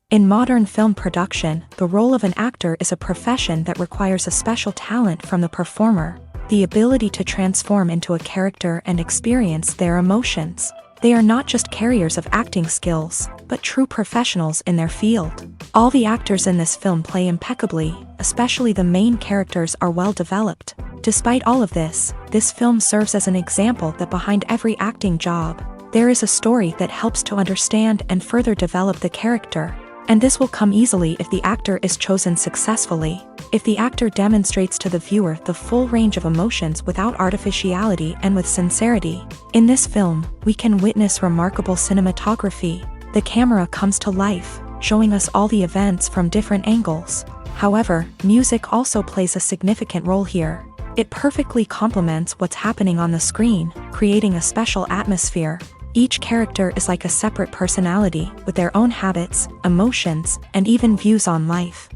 In modern film production, the role of an actor is a profession that requires a special talent from the performer, the ability to transform into a character and experience their emotions. They are not just carriers of acting skills, but true professionals in their field. All the actors in this film play impeccably, especially the main characters are well developed. Despite all of this, this film serves as an example that behind every acting job, there is a story that helps to understand and further develop the character. And this will come easily if the actor is chosen successfully. If the actor demonstrates to the viewer the full range of emotions without artificiality and with sincerity. In this film, we can witness remarkable cinematography. The camera comes to life, showing us all the events from different angles. However, music also plays a significant role here. It perfectly complements what's happening on the screen, creating a special atmosphere. Each character is like a separate personality, with their own habits, emotions, and even views on life.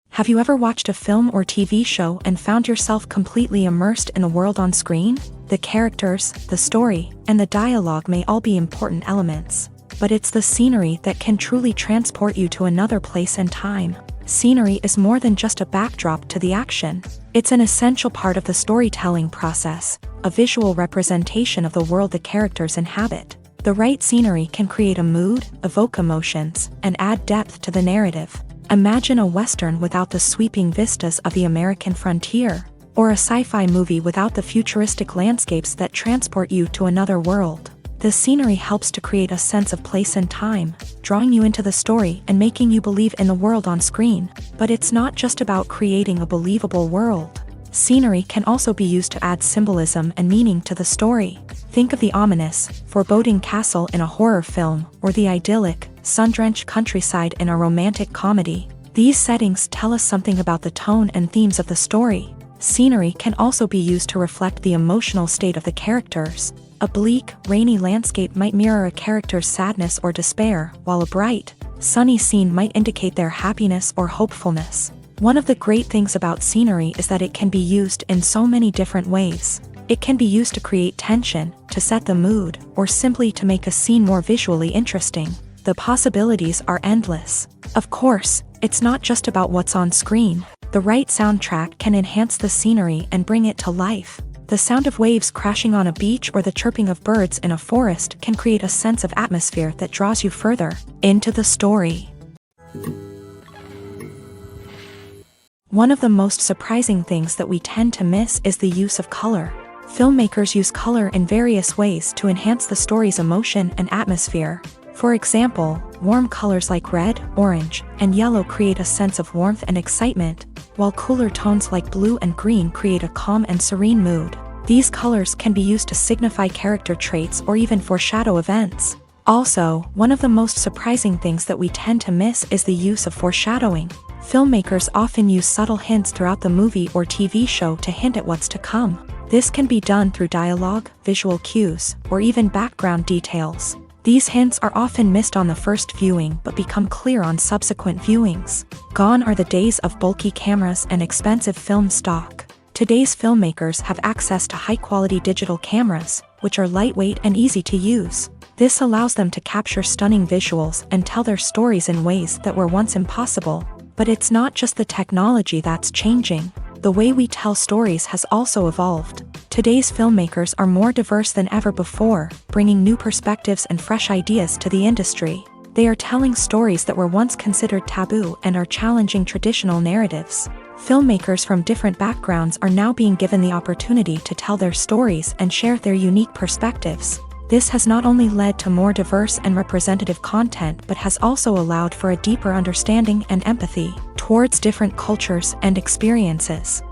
Have you ever watched a film or TV show and found yourself completely immersed in the world on screen? The characters, the story, and the dialogue may all be important elements, but it's the scenery that can truly transport you to another place and time. Scenery is more than just a backdrop to the action. It's an essential part of the storytelling process, a visual representation of the world the characters inhabit. The right scenery can create a mood, evoke emotions, and add depth to the narrative. Imagine a Western without the sweeping vistas of the American frontier, or a sci-fi movie without the futuristic landscapes that transport you to another world. The scenery helps to create a sense of place and time, drawing you into the story and making you believe in the world on screen. But it's not just about creating a believable world. Scenery can also be used to add symbolism and meaning to the story. Think of the ominous, foreboding castle in a horror film, or the idyllic, sun-drenched countryside in a romantic comedy. These settings tell us something about the tone and themes of the story. Scenery can also be used to reflect the emotional state of the characters. A bleak, rainy landscape might mirror a character's sadness or despair, while a bright, sunny scene might indicate their happiness or hopefulness. One of the great things about scenery is that it can be used in so many different ways. It can be used to create tension, to set the mood, or simply to make a scene more visually interesting. The possibilities are endless. Of course, it's not just about what's on screen. The right soundtrack can enhance the scenery and bring it to life. The sound of waves crashing on a beach or the chirping of birds in a forest can create a sense of atmosphere that draws you further into the story. One of the most surprising things that we tend to miss is the use of color. Filmmakers use color in various ways to enhance the story's emotion and atmosphere. For example, warm colors like red, orange, and yellow create a sense of warmth and excitement, while cooler tones like blue and green create a calm and serene mood. These colors can be used to signify character traits or even foreshadow events. Also, one of the most surprising things that we tend to miss is the use of foreshadowing. Filmmakers often use subtle hints throughout the movie or TV show to hint at what's to come. This can be done through dialogue, visual cues, or even background details. These hints are often missed on the first viewing but become clear on subsequent viewings. Gone are the days of bulky cameras and expensive film stock. Today's filmmakers have access to high-quality digital cameras, which are lightweight and easy to use. This allows them to capture stunning visuals and tell their stories in ways that were once impossible. But it's not just the technology that's changing. the way we tell stories has also evolved. Today's filmmakers are more diverse than ever before, bringing new perspectives and fresh ideas to the industry. They are telling stories that were once considered taboo and are challenging traditional narratives. Filmmakers from different backgrounds are now being given the opportunity to tell their stories and share their unique perspectives. This has not only led to more diverse and representative content but has also allowed for a deeper understanding and empathy towards different cultures and experiences.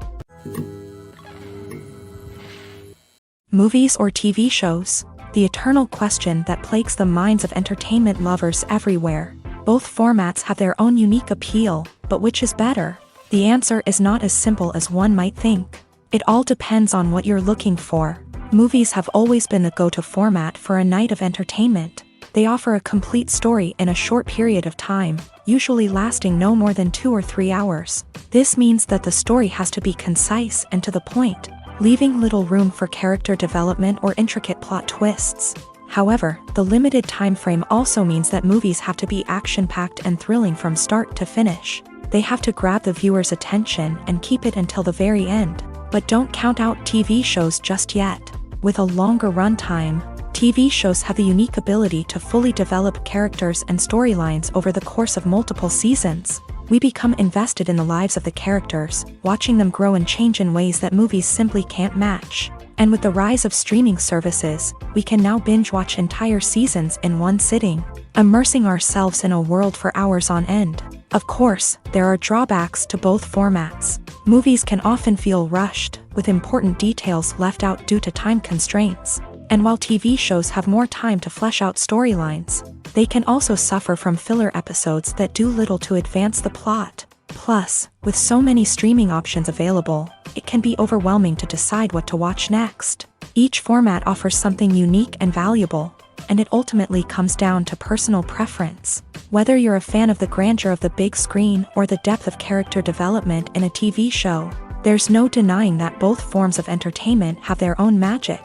Movies or TV shows? The eternal question that plagues the minds of entertainment lovers everywhere. Both formats have their own unique appeal, but which is better? The answer is not as simple as one might think. It all depends on what you're looking for. Movies have always been the go-to format for a night of entertainment. They offer a complete story in a short period of time, usually lasting no more than 2 or 3 hours. This means that the story has to be concise and to the point, leaving little room for character development or intricate plot twists. However, the limited time frame also means that movies have to be action-packed and thrilling from start to finish. They have to grab the viewer's attention and keep it until the very end. But don't count out TV shows just yet. With a longer runtime, TV shows have the unique ability to fully develop characters and storylines over the course of multiple seasons. We become invested in the lives of the characters, watching them grow and change in ways that movies simply can't match. And with the rise of streaming services, we can now binge-watch entire seasons in one sitting, immersing ourselves in a world for hours on end. Of course, there are drawbacks to both formats. Movies can often feel rushed, with important details left out due to time constraints. And while TV shows have more time to flesh out storylines, they can also suffer from filler episodes that do little to advance the plot. Plus, with so many streaming options available, it can be overwhelming to decide what to watch next. Each format offers something unique and valuable, and it ultimately comes down to personal preference. Whether you're a fan of the grandeur of the big screen or the depth of character development in a TV show, there's no denying that both forms of entertainment have their own magic.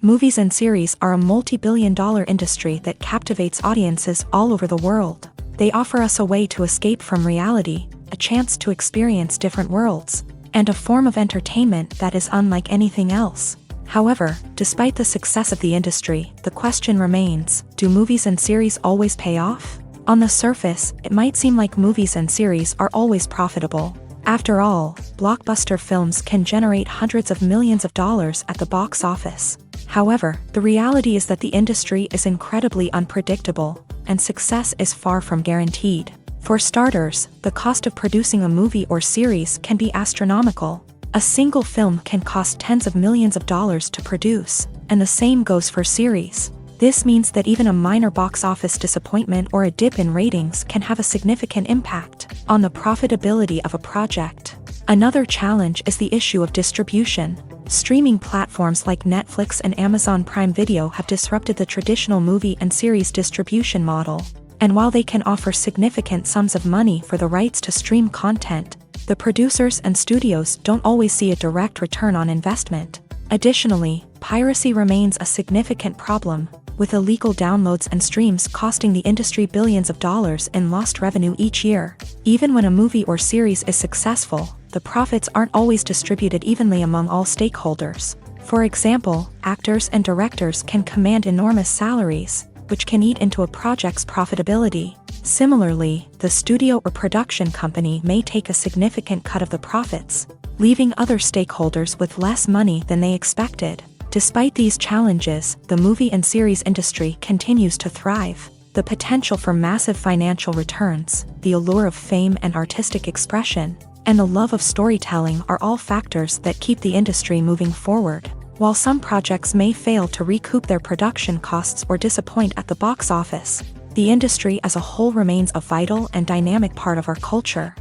Movies and series are a multi-billion-dollar industry that captivates audiences all over the world. They offer us a way to escape from reality, a chance to experience different worlds, and a form of entertainment that is unlike anything else. However, despite the success of the industry, the question remains, do movies and series always pay off? On the surface, it might seem like movies and series are always profitable. After all, blockbuster films can generate hundreds of millions of dollars at the box office. However, the reality is that the industry is incredibly unpredictable, and success is far from guaranteed. For starters, the cost of producing a movie or series can be astronomical. A single film can cost tens of millions of dollars to produce, and the same goes for series. This means that even a minor box office disappointment or a dip in ratings can have a significant impact on the profitability of a project. Another challenge is the issue of distribution. Streaming platforms like Netflix and Amazon Prime Video have disrupted the traditional movie and series distribution model. And while they can offer significant sums of money for the rights to stream content, the producers and studios don't always see a direct return on investment. Additionally, piracy remains a significant problem, with illegal downloads and streams costing the industry billions of dollars in lost revenue each year. Even when a movie or series is successful, the profits aren't always distributed evenly among all stakeholders. For example, actors and directors can command enormous salaries, which can eat into a project's profitability. Similarly, the studio or production company may take a significant cut of the profits, leaving other stakeholders with less money than they expected. Despite these challenges, the movie and series industry continues to thrive. The potential for massive financial returns, the allure of fame and artistic expression, and the love of storytelling are all factors that keep the industry moving forward. While some projects may fail to recoup their production costs or disappoint at the box office, the industry as a whole remains a vital and dynamic part of our culture.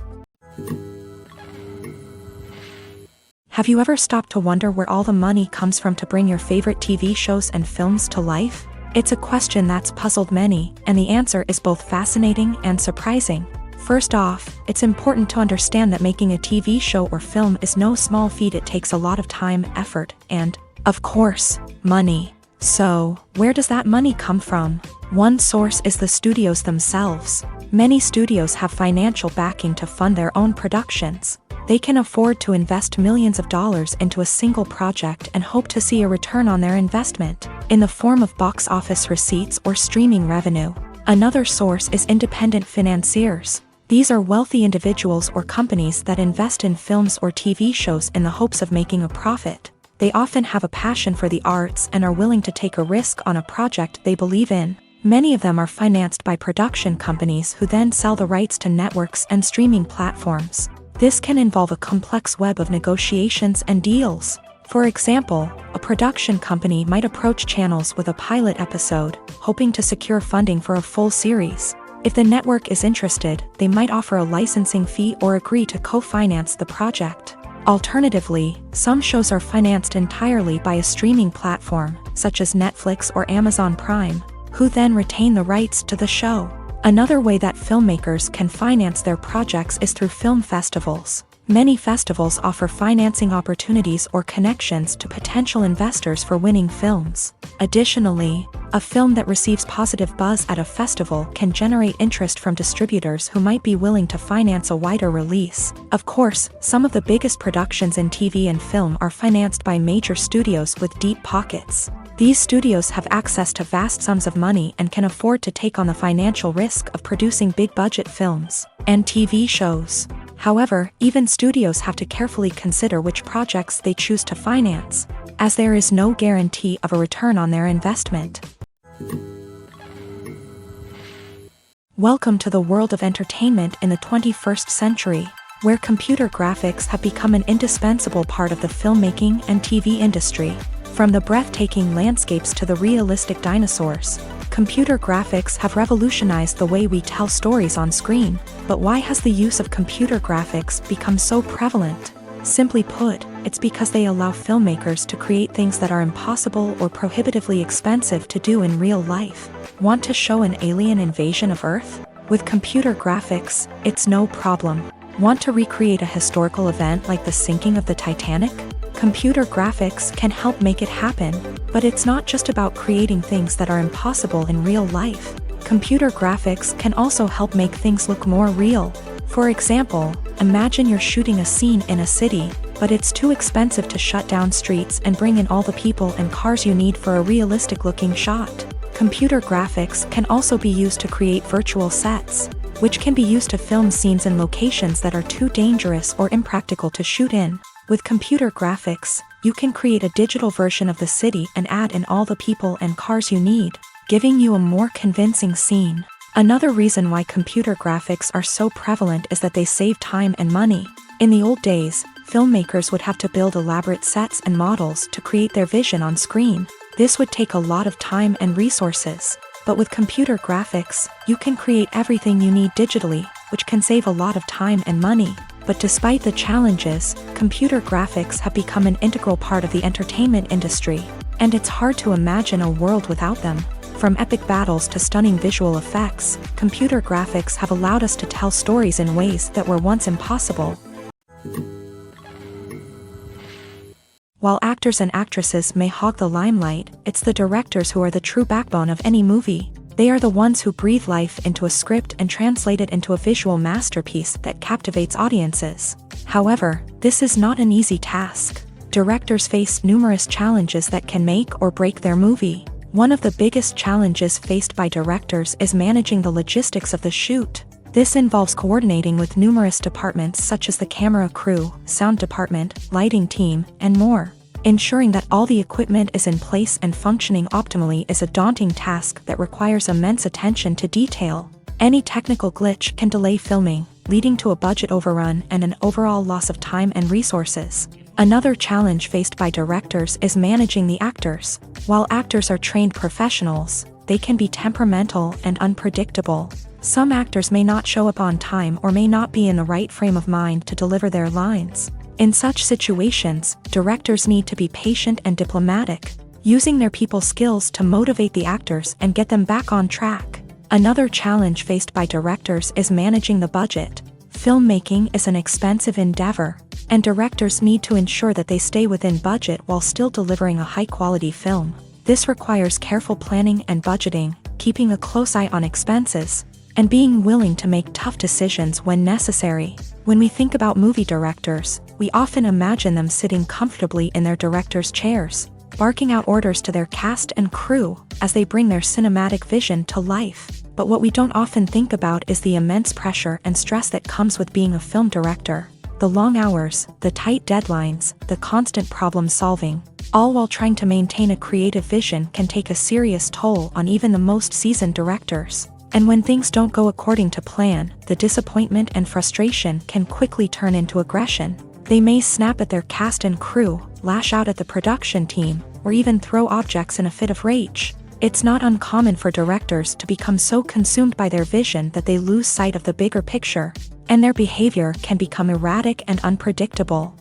Have you ever stopped to wonder where all the money comes from to bring your favorite TV shows and films to life? It's a question that's puzzled many, and the answer is both fascinating and surprising. First off, it's important to understand that making a TV show or film is no small feat. It takes a lot of time, effort, and, of course, money. So, where does that money come from? One source is the studios themselves. Many studios have financial backing to fund their own productions. They can afford to invest millions of dollars into a single project and hope to see a return on their investment, in the form of box office receipts or streaming revenue. Another source is independent financiers. These are wealthy individuals or companies that invest in films or TV shows in the hopes of making a profit. They often have a passion for the arts and are willing to take a risk on a project they believe in. Many of them are financed by production companies who then sell the rights to networks and streaming platforms. This can involve a complex web of negotiations and deals. For example, a production company might approach channels with a pilot episode, hoping to secure funding for a full series. If the network is interested, they might offer a licensing fee or agree to co-finance the project. Alternatively, some shows are financed entirely by a streaming platform, such as Netflix or Amazon Prime, who then retain the rights to the show. Another way that filmmakers can finance their projects is through film festivals. Many festivals offer financing opportunities or connections to potential investors for winning films. Additionally, a film that receives positive buzz at a festival can generate interest from distributors who might be willing to finance a wider release. Of course, some of the biggest productions in TV and film are financed by major studios with deep pockets. These studios have access to vast sums of money and can afford to take on the financial risk of producing big-budget films and TV shows. However, even studios have to carefully consider which projects they choose to finance, as there is no guarantee of a return on their investment. Welcome to the world of entertainment in the 21st century, where computer graphics have become an indispensable part of the filmmaking and TV industry. From the breathtaking landscapes to the realistic dinosaurs, computer graphics have revolutionized the way we tell stories on screen. But why has the use of computer graphics become so prevalent? Simply put, it's because they allow filmmakers to create things that are impossible or prohibitively expensive to do in real life. Want to show an alien invasion of Earth? With computer graphics, it's no problem. Want to recreate a historical event like the sinking of the Titanic? Computer graphics can help make it happen, but it's not just about creating things that are impossible in real life. Computer graphics can also help make things look more real. For example, imagine you're shooting a scene in a city, but it's too expensive to shut down streets and bring in all the people and cars you need for a realistic-looking shot. Computer graphics can also be used to create virtual sets, which can be used to film scenes in locations that are too dangerous or impractical to shoot in. With computer graphics, you can create a digital version of the city and add in all the people and cars you need, giving you a more convincing scene. Another reason why computer graphics are so prevalent is that they save time and money. In the old days, filmmakers would have to build elaborate sets and models to create their vision on screen. This would take a lot of time and resources. But with computer graphics, you can create everything you need digitally, which can save a lot of time and money. But despite the challenges, computer graphics have become an integral part of the entertainment industry, and it's hard to imagine a world without them. From epic battles to stunning visual effects, computer graphics have allowed us to tell stories in ways that were once impossible. While actors and actresses may hog the limelight, it's the directors who are the true backbone of any movie. They are the ones who breathe life into a script and translate it into a visual masterpiece that captivates audiences. However, this is not an easy task. Directors face numerous challenges that can make or break their movie. One of the biggest challenges faced by directors is managing the logistics of the shoot. This involves coordinating with numerous departments such as the camera crew, sound department, lighting team, and more. Ensuring that all the equipment is in place and functioning optimally is a daunting task that requires immense attention to detail. Any technical glitch can delay filming, leading to a budget overrun and an overall loss of time and resources. Another challenge faced by directors is managing the actors. While actors are trained professionals, they can be temperamental and unpredictable. Some actors may not show up on time or may not be in the right frame of mind to deliver their lines. In such situations, directors need to be patient and diplomatic, using their people skills to motivate the actors and get them back on track. Another challenge faced by directors is managing the budget. Filmmaking is an expensive endeavor, and directors need to ensure that they stay within budget while still delivering a high-quality film. This requires careful planning and budgeting, keeping a close eye on expenses, and being willing to make tough decisions when necessary. When we think about movie directors, we often imagine them sitting comfortably in their director's chairs, barking out orders to their cast and crew as they bring their cinematic vision to life. But what we don't often think about is the immense pressure and stress that comes with being a film director. The long hours, the tight deadlines, the constant problem solving, all while trying to maintain a creative vision can take a serious toll on even the most seasoned directors. And when things don't go according to plan, the disappointment and frustration can quickly turn into aggression. They may snap at their cast and crew, lash out at the production team, or even throw objects in a fit of rage. It's not uncommon for directors to become so consumed by their vision that they lose sight of the bigger picture, and their behavior can become erratic and unpredictable.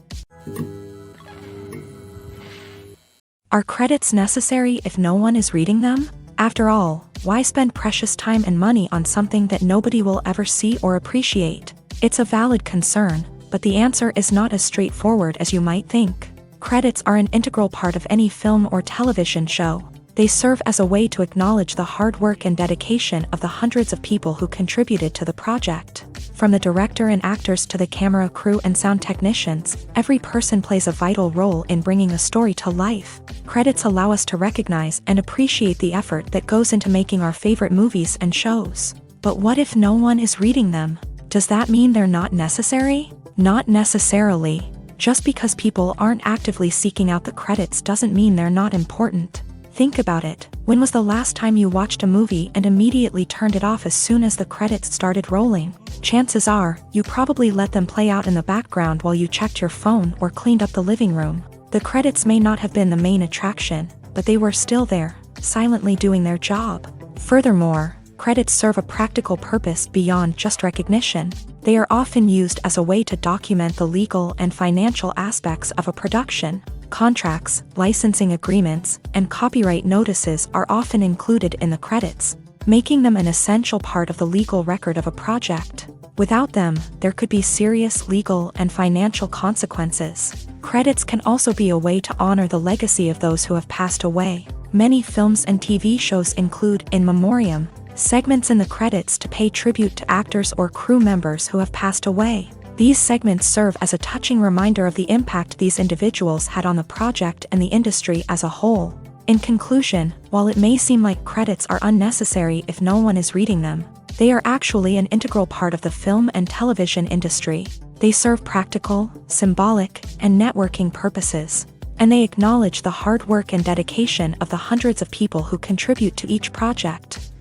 Are credits necessary if no one is reading them? After all, why spend precious time and money on something that nobody will ever see or appreciate? It's a valid concern, but the answer is not as straightforward as you might think. Credits are an integral part of any film or television show. They serve as a way to acknowledge the hard work and dedication of the hundreds of people who contributed to the project. From the director and actors to the camera crew and sound technicians, every person plays a vital role in bringing a story to life. Credits allow us to recognize and appreciate the effort that goes into making our favorite movies and shows. But what if no one is reading them? Does that mean they're not necessary? Not necessarily. Just because people aren't actively seeking out the credits doesn't mean they're not important. Think about it. When was the last time you watched a movie and immediately turned it off as soon as the credits started rolling? Chances are, you probably let them play out in the background while you checked your phone or cleaned up the living room. The credits may not have been the main attraction, but they were still there, silently doing their job. Furthermore, credits serve a practical purpose beyond just recognition. They are often used as a way to document the legal and financial aspects of a production. Contracts, licensing agreements, and copyright notices are often included in the credits, making them an essential part of the legal record of a project. Without them, there could be serious legal and financial consequences. Credits can also be a way to honor the legacy of those who have passed away. Many films and TV shows include in memoriam segments in the credits to pay tribute to actors or crew members who have passed away. These segments serve as a touching reminder of the impact these individuals had on the project and the industry as a whole. In conclusion, while it may seem like credits are unnecessary if no one is reading them, they are actually an integral part of the film and television industry. They serve practical, symbolic, and networking purposes, and they acknowledge the hard work and dedication of the hundreds of people who contribute to each project.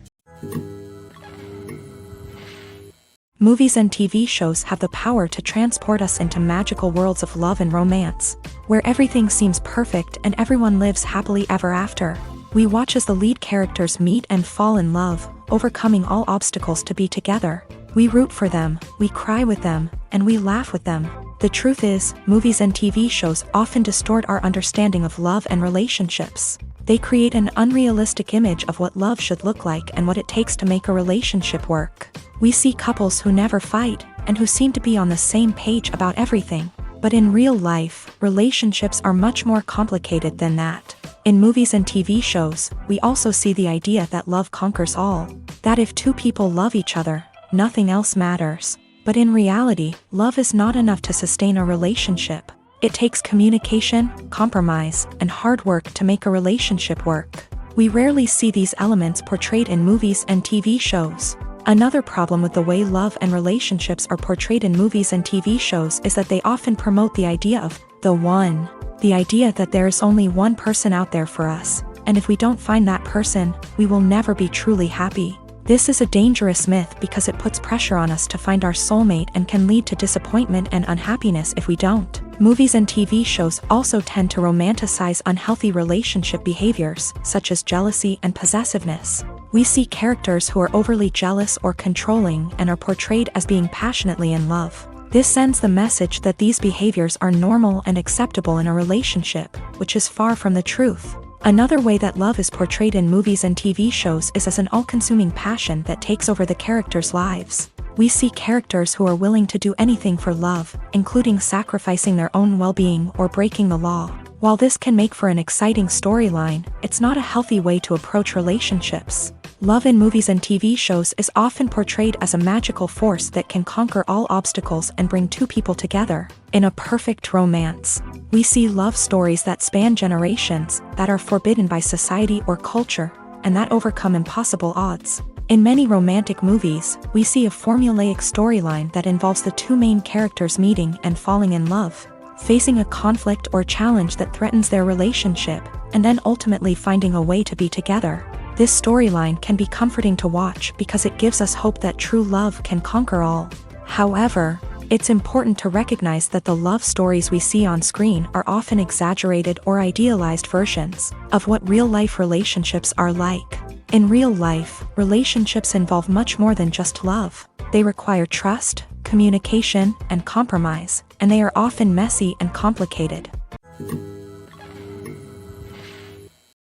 Movies and TV shows have the power to transport us into magical worlds of love and romance, where everything seems perfect and everyone lives happily ever after. We watch as the lead characters meet and fall in love, overcoming all obstacles to be together. We root for them, we cry with them, and we laugh with them. The truth is, movies and TV shows often distort our understanding of love and relationships. They create an unrealistic image of what love should look like and what it takes to make a relationship work. We see couples who never fight, and who seem to be on the same page about everything. But in real life, relationships are much more complicated than that. In movies and TV shows, we also see the idea that love conquers all. That if two people love each other, nothing else matters. But in reality, love is not enough to sustain a relationship. It takes communication, compromise, and hard work to make a relationship work. We rarely see these elements portrayed in movies and TV shows. Another problem with the way love and relationships are portrayed in movies and TV shows is that they often promote the idea of the one. The idea that there is only one person out there for us, and if we don't find that person, we will never be truly happy. This is a dangerous myth because it puts pressure on us to find our soulmate and can lead to disappointment and unhappiness if we don't. Movies and TV shows also tend to romanticize unhealthy relationship behaviors, such as jealousy and possessiveness. We see characters who are overly jealous or controlling and are portrayed as being passionately in love. This sends the message that these behaviors are normal and acceptable in a relationship, which is far from the truth. Another way that love is portrayed in movies and TV shows is as an all-consuming passion that takes over the characters' lives. We see characters who are willing to do anything for love, including sacrificing their own well-being or breaking the law. While this can make for an exciting storyline, it's not a healthy way to approach relationships. Love in movies and TV shows is often portrayed as a magical force that can conquer all obstacles and bring two people together. In a perfect romance, we see love stories that span generations, that are forbidden by society or culture, and that overcome impossible odds. In many romantic movies, we see a formulaic storyline that involves the two main characters meeting and falling in love, facing a conflict or challenge that threatens their relationship, and then ultimately finding a way to be together. This storyline can be comforting to watch because it gives us hope that true love can conquer all. However, it's important to recognize that the love stories we see on screen are often exaggerated or idealized versions of what real-life relationships are like. In real life, relationships involve much more than just love. They require trust, communication, and compromise, and they are often messy and complicated.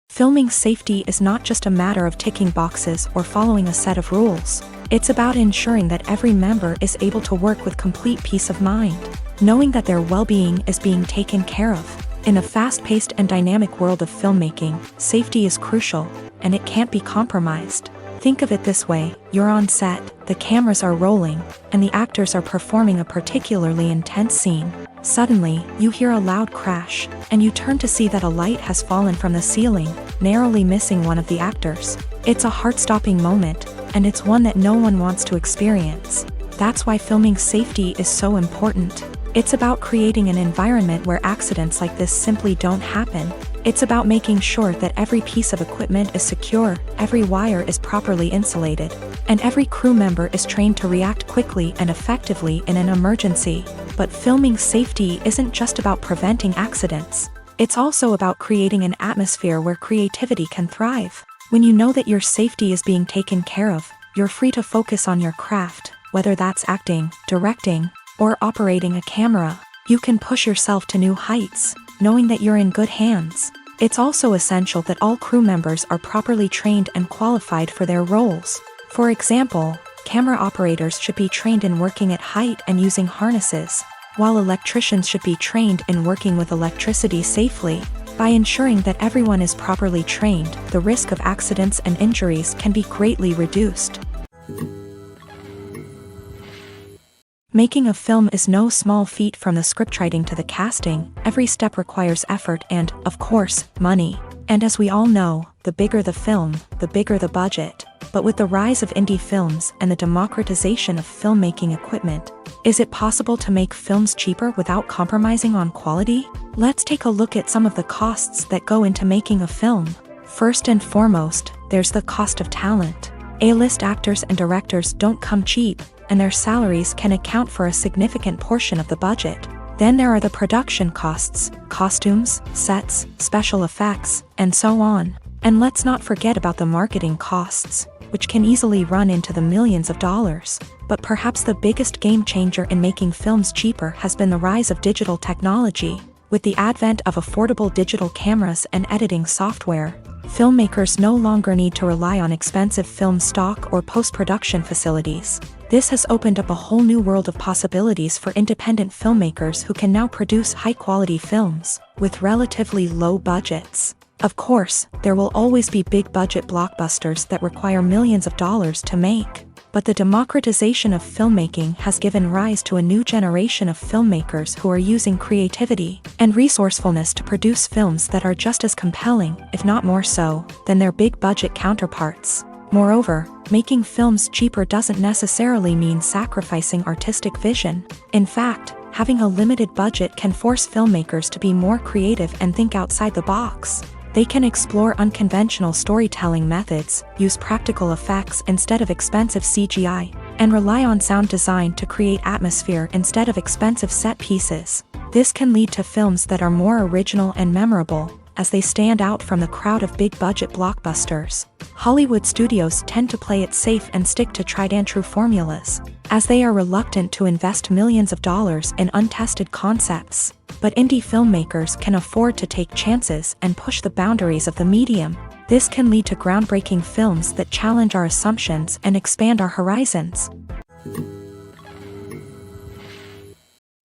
Filming safety is not just a matter of ticking boxes or following a set of rules. It's about ensuring that every member is able to work with complete peace of mind, knowing that their well-being is being taken care of. In a fast-paced and dynamic world of filmmaking, safety is crucial, and it can't be compromised. Think of it this way: you're on set, the cameras are rolling, and the actors are performing a particularly intense scene. Suddenly, you hear a loud crash, and you turn to see that a light has fallen from the ceiling, narrowly missing one of the actors. It's a heart-stopping moment, and it's one that no one wants to experience. That's why filming safety is so important. It's about creating an environment where accidents like this simply don't happen. It's about making sure that every piece of equipment is secure, every wire is properly insulated, and every crew member is trained to react quickly and effectively in an emergency. But filming safety isn't just about preventing accidents. It's also about creating an atmosphere where creativity can thrive. When you know that your safety is being taken care of, you're free to focus on your craft, whether that's acting, directing, or operating a camera. You can push yourself to new heights, knowing that you're in good hands. It's also essential that all crew members are properly trained and qualified for their roles. For example, camera operators should be trained in working at height and using harnesses, while electricians should be trained in working with electricity safely. By ensuring that everyone is properly trained, the risk of accidents and injuries can be greatly reduced. Making a film is no small feat. From the scriptwriting to the casting, every step requires effort and, of course, money. And as we all know, the bigger the film, the bigger the budget. But with the rise of indie films and the democratization of filmmaking equipment, is it possible to make films cheaper without compromising on quality? Let's take a look at some of the costs that go into making a film. First and foremost, there's the cost of talent. A-list actors and directors don't come cheap, and their salaries can account for a significant portion of the budget. Then there are the production costs, costumes, sets, special effects, and so on. And let's not forget about the marketing costs, which can easily run into the millions of dollars. But perhaps the biggest game changer in making films cheaper has been the rise of digital technology. With the advent of affordable digital cameras and editing software, filmmakers no longer need to rely on expensive film stock or post-production facilities. This has opened up a whole new world of possibilities for independent filmmakers who can now produce high-quality films with relatively low budgets. Of course, there will always be big-budget blockbusters that require millions of dollars to make. But the democratization of filmmaking has given rise to a new generation of filmmakers who are using creativity and resourcefulness to produce films that are just as compelling, if not more so, than their big-budget counterparts. Moreover, making films cheaper doesn't necessarily mean sacrificing artistic vision. In fact, having a limited budget can force filmmakers to be more creative and think outside the box. They can explore unconventional storytelling methods, use practical effects instead of expensive CGI, and rely on sound design to create atmosphere instead of expensive set pieces. This can lead to films that are more original and memorable, as they stand out from the crowd of big-budget blockbusters. Hollywood studios tend to play it safe and stick to tried-and-true formulas, as they are reluctant to invest millions of dollars in untested concepts. But indie filmmakers can afford to take chances and push the boundaries of the medium. This can lead to groundbreaking films that challenge our assumptions and expand our horizons.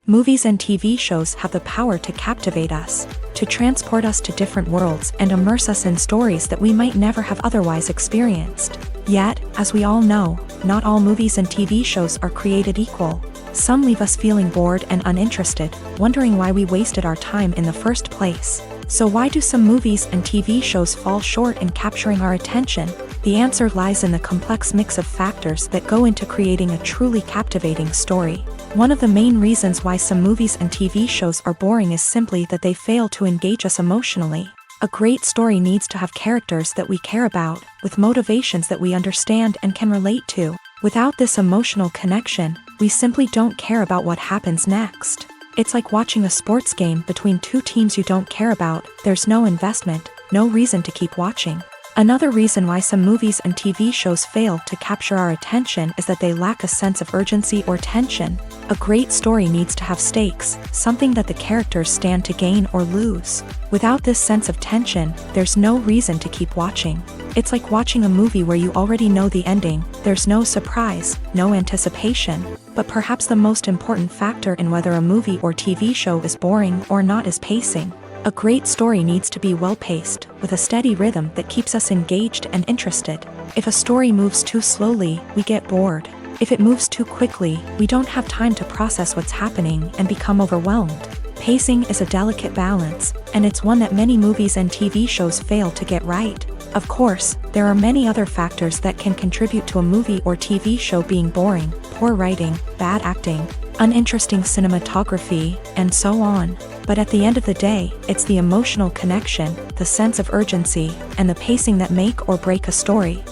Movies and TV shows have the power to captivate us, to transport us to different worlds and immerse us in stories that we might never have otherwise experienced. Yet, as we all know, not all movies and TV shows are created equal. Some leave us feeling bored and uninterested, wondering why we wasted our time in the first place. So why do some movies and TV shows fall short in capturing our attention? The answer lies in the complex mix of factors that go into creating a truly captivating story. One of the main reasons why some movies and TV shows are boring is simply that they fail to engage us emotionally. A great story needs to have characters that we care about, with motivations that we understand and can relate to. Without this emotional connection, we simply don't care about what happens next. It's like watching a sports game between two teams you don't care about. There's no investment, no reason to keep watching. Another reason why some movies and TV shows fail to capture our attention is that they lack a sense of urgency or tension. A great story needs to have stakes, something that the characters stand to gain or lose. Without this sense of tension, there's no reason to keep watching. It's like watching a movie where you already know the ending. There's no surprise, no anticipation. But perhaps the most important factor in whether a movie or TV show is boring or not is pacing. A great story needs to be well-paced, with a steady rhythm that keeps us engaged and interested. If a story moves too slowly, we get bored. If it moves too quickly, we don't have time to process what's happening and become overwhelmed. Pacing is a delicate balance, and it's one that many movies and TV shows fail to get right. Of course, there are many other factors that can contribute to a movie or TV show being boring: poor writing, bad acting, uninteresting cinematography, and so on. But at the end of the day, it's the emotional connection, the sense of urgency, and the pacing that make or break a story.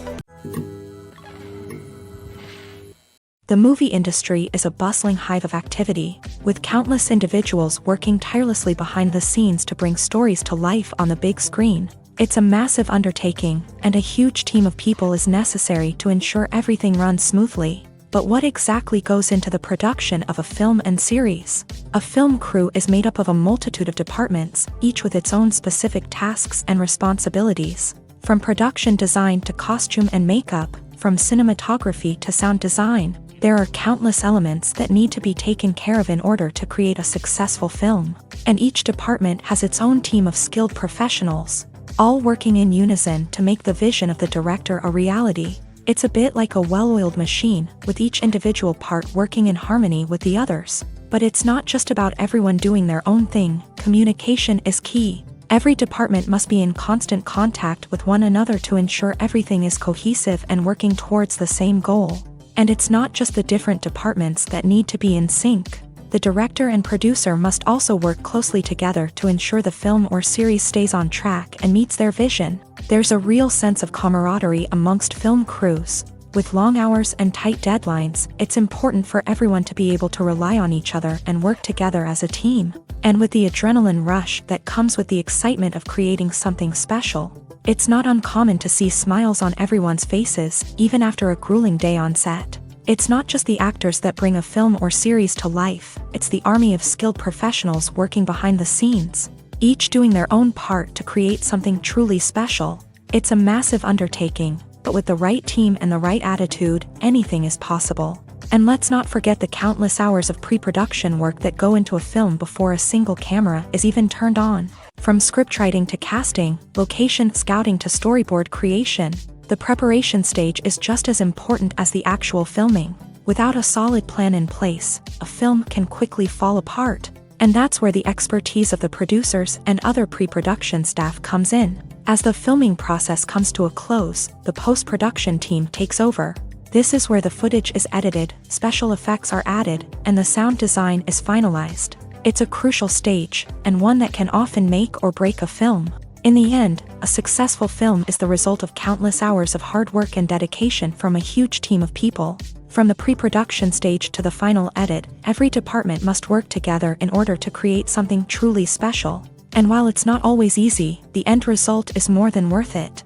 The movie industry is a bustling hive of activity, with countless individuals working tirelessly behind the scenes to bring stories to life on the big screen. It's a massive undertaking, and a huge team of people is necessary to ensure everything runs smoothly. But what exactly goes into the production of a film and series? A film crew is made up of a multitude of departments, each with its own specific tasks and responsibilities. From production design to costume and makeup, from cinematography to sound design, there are countless elements that need to be taken care of in order to create a successful film. And each department has its own team of skilled professionals, all working in unison to make the vision of the director a reality. It's a bit like a well-oiled machine, with each individual part working in harmony with the others. But it's not just about everyone doing their own thing. Communication is key. Every department must be in constant contact with one another to ensure everything is cohesive and working towards the same goal. And it's not just the different departments that need to be in sync. The director and producer must also work closely together to ensure the film or series stays on track and meets their vision. There's a real sense of camaraderie amongst film crews. With long hours and tight deadlines, it's important for everyone to be able to rely on each other and work together as a team. And with the adrenaline rush that comes with the excitement of creating something special, it's not uncommon to see smiles on everyone's faces, even after a grueling day on set. It's not just the actors that bring a film or series to life, it's the army of skilled professionals working behind the scenes, each doing their own part to create something truly special. It's a massive undertaking, but with the right team and the right attitude, anything is possible. And let's not forget the countless hours of pre-production work that go into a film before a single camera is even turned on. From scriptwriting to casting, location scouting to storyboard creation, the preparation stage is just as important as the actual filming. Without a solid plan in place, a film can quickly fall apart. And that's where the expertise of the producers and other pre-production staff comes in. As the filming process comes to a close, the post-production team takes over. This is where the footage is edited, special effects are added, and the sound design is finalized. It's a crucial stage, and one that can often make or break a film. In the end, a successful film is the result of countless hours of hard work and dedication from a huge team of people. From the pre-production stage to the final edit, every department must work together in order to create something truly special. And while it's not always easy, the end result is more than worth it.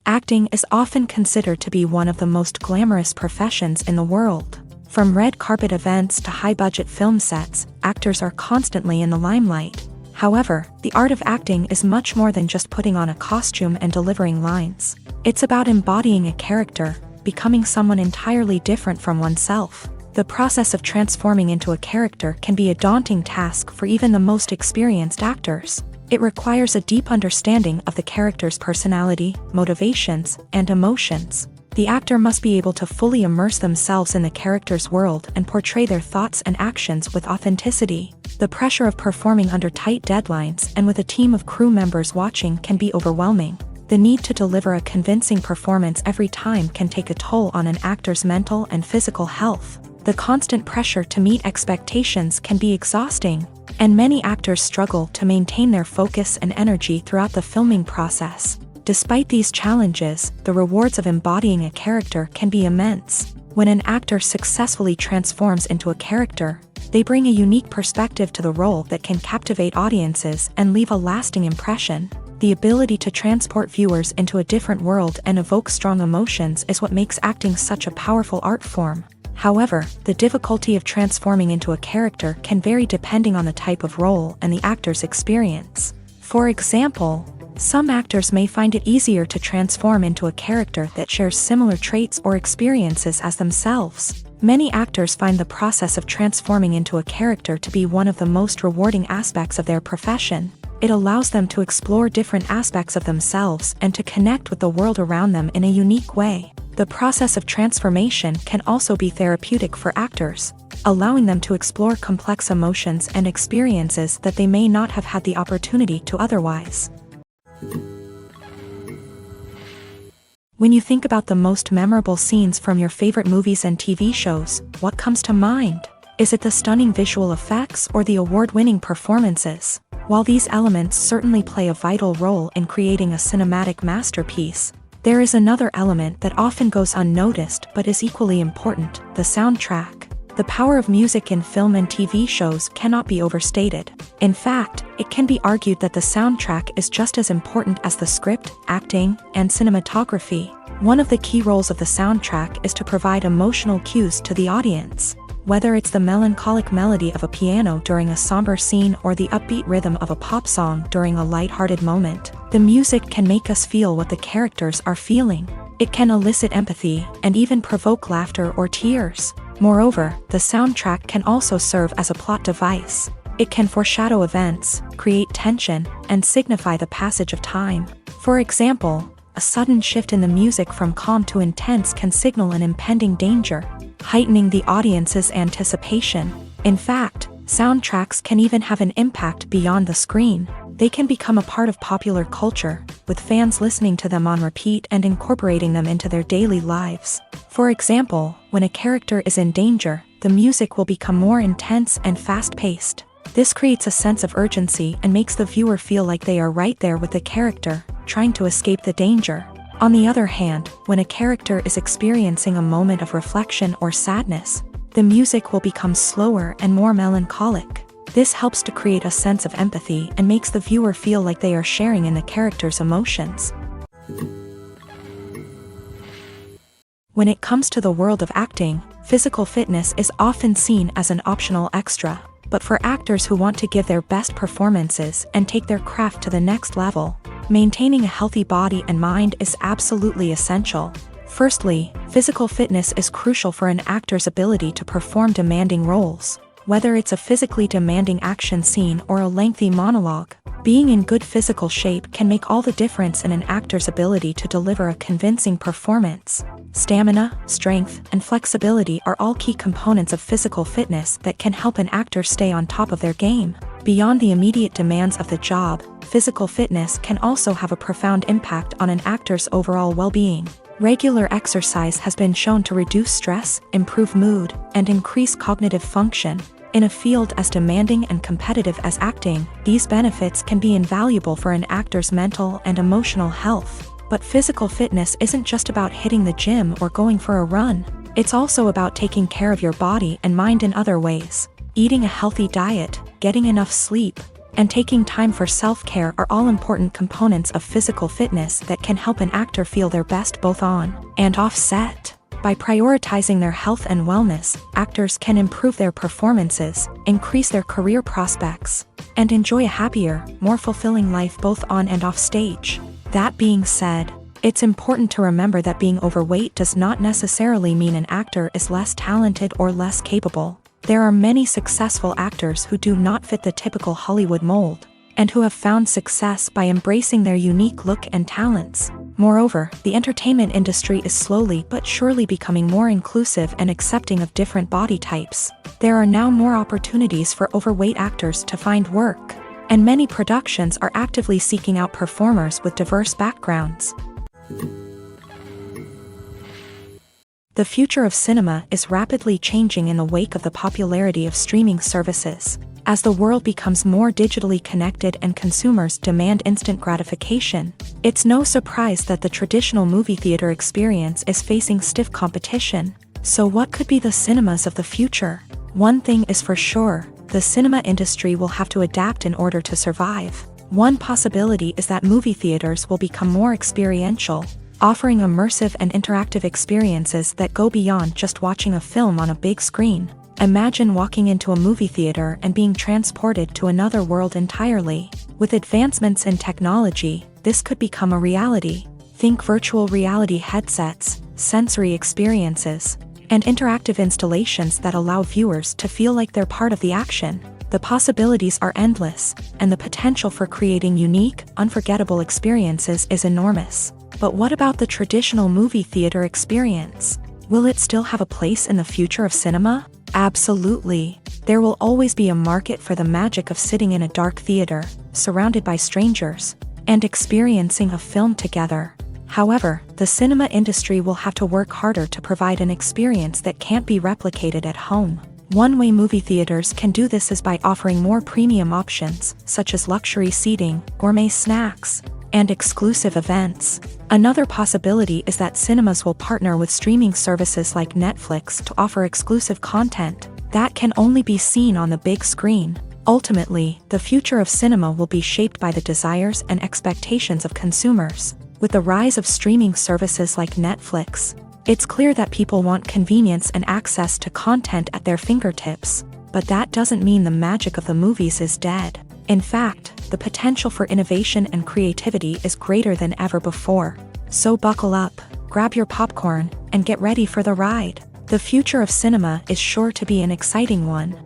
Acting is often considered to be one of the most glamorous professions in the world. From red carpet events to high-budget film sets, actors are constantly in the limelight. However, the art of acting is much more than just putting on a costume and delivering lines. It's about embodying a character, becoming someone entirely different from oneself. The process of transforming into a character can be a daunting task for even the most experienced actors. It requires a deep understanding of the character's personality, motivations, and emotions. The actor must be able to fully immerse themselves in the character's world and portray their thoughts and actions with authenticity. The pressure of performing under tight deadlines and with a team of crew members watching can be overwhelming. The need to deliver a convincing performance every time can take a toll on an actor's mental and physical health. The constant pressure to meet expectations can be exhausting, and many actors struggle to maintain their focus and energy throughout the filming process. Despite these challenges, the rewards of embodying a character can be immense. When an actor successfully transforms into a character, they bring a unique perspective to the role that can captivate audiences and leave a lasting impression. The ability to transport viewers into a different world and evoke strong emotions is what makes acting such a powerful art form. However, the difficulty of transforming into a character can vary depending on the type of role and the actor's experience. For example, some actors may find it easier to transform into a character that shares similar traits or experiences as themselves. Many actors find the process of transforming into a character to be one of the most rewarding aspects of their profession. It allows them to explore different aspects of themselves and to connect with the world around them in a unique way. The process of transformation can also be therapeutic for actors, allowing them to explore complex emotions and experiences that they may not have had the opportunity to otherwise. When you think about the most memorable scenes from your favorite movies and TV shows, what comes to mind? Is it the stunning visual effects or the award-winning performances? While these elements certainly play a vital role in creating a cinematic masterpiece, there is another element that often goes unnoticed but is equally important: the soundtrack. The power of music in film and TV shows cannot be overstated. In fact, it can be argued that the soundtrack is just as important as the script, acting, and cinematography. One of the key roles of the soundtrack is to provide emotional cues to the audience. Whether it's the melancholic melody of a piano during a somber scene or the upbeat rhythm of a pop song during a lighthearted moment, the music can make us feel what the characters are feeling. It can elicit empathy and even provoke laughter or tears. Moreover, the soundtrack can also serve as a plot device. It can foreshadow events, create tension, and signify the passage of time. For example, a sudden shift in the music from calm to intense can signal an impending danger, heightening the audience's anticipation. In fact, soundtracks can even have an impact beyond the screen. They can become a part of popular culture, with fans listening to them on repeat and incorporating them into their daily lives. For example, when a character is in danger, the music will become more intense and fast-paced. This creates a sense of urgency and makes the viewer feel like they are right there with the character, trying to escape the danger. On the other hand, when a character is experiencing a moment of reflection or sadness, the music will become slower and more melancholic. This helps to create a sense of empathy and makes the viewer feel like they are sharing in the character's emotions. When it comes to the world of acting, physical fitness is often seen as an optional extra. But for actors who want to give their best performances and take their craft to the next level, maintaining a healthy body and mind is absolutely essential. Firstly, physical fitness is crucial for an actor's ability to perform demanding roles. Whether it's a physically demanding action scene or a lengthy monologue, being in good physical shape can make all the difference in an actor's ability to deliver a convincing performance. Stamina, strength, and flexibility are all key components of physical fitness that can help an actor stay on top of their game. Beyond the immediate demands of the job, physical fitness can also have a profound impact on an actor's overall well-being. Regular exercise has been shown to reduce stress, improve mood, and increase cognitive function. In a field as demanding and competitive as acting, these benefits can be invaluable for an actor's mental and emotional health. But physical fitness isn't just about hitting the gym or going for a run. It's also about taking care of your body and mind in other ways. Eating a healthy diet, getting enough sleep, and taking time for self-care are all important components of physical fitness that can help an actor feel their best both on and off set. By prioritizing their health and wellness, actors can improve their performances, increase their career prospects, and enjoy a happier, more fulfilling life both on and off stage. That being said, it's important to remember that being overweight does not necessarily mean an actor is less talented or less capable. There are many successful actors who do not fit the typical Hollywood mold. and who have found success by embracing their unique look and talents. Moreover, the entertainment industry is slowly but surely becoming more inclusive and accepting of different body types. There are now more opportunities for overweight actors to find work, and many productions are actively seeking out performers with diverse backgrounds. The future of cinema is rapidly changing in the wake of the popularity of streaming services. As the world becomes more digitally connected and consumers demand instant gratification, it's no surprise that the traditional movie theater experience is facing stiff competition. So what could be the cinemas of the future? One thing is for sure, the cinema industry will have to adapt in order to survive. One possibility is that movie theaters will become more experiential, offering immersive and interactive experiences that go beyond just watching a film on a big screen. Imagine walking into a movie theater and being transported to another world entirely. With advancements in technology, this could become a reality. Think virtual reality headsets, sensory experiences, and interactive installations that allow viewers to feel like they're part of the action. The possibilities are endless, and the potential for creating unique, unforgettable experiences is enormous. But what about the traditional movie theater experience? Will it still have a place in the future of cinema? Absolutely. There will always be a market for the magic of sitting in a dark theater, surrounded by strangers, and experiencing a film together. However, the cinema industry will have to work harder to provide an experience that can't be replicated at home. One way movie theaters can do this is by offering more premium options, such as luxury seating, gourmet snacks, and exclusive events. Another possibility is that cinemas will partner with streaming services like Netflix to offer exclusive content that can only be seen on the big screen. Ultimately, the future of cinema will be shaped by the desires and expectations of consumers. With the rise of streaming services like Netflix, it's clear that people want convenience and access to content at their fingertips. But that doesn't mean the magic of the movies is dead. In fact, the potential for innovation and creativity is greater than ever before. So buckle up, grab your popcorn, and get ready for the ride. The future of cinema is sure to be an exciting one.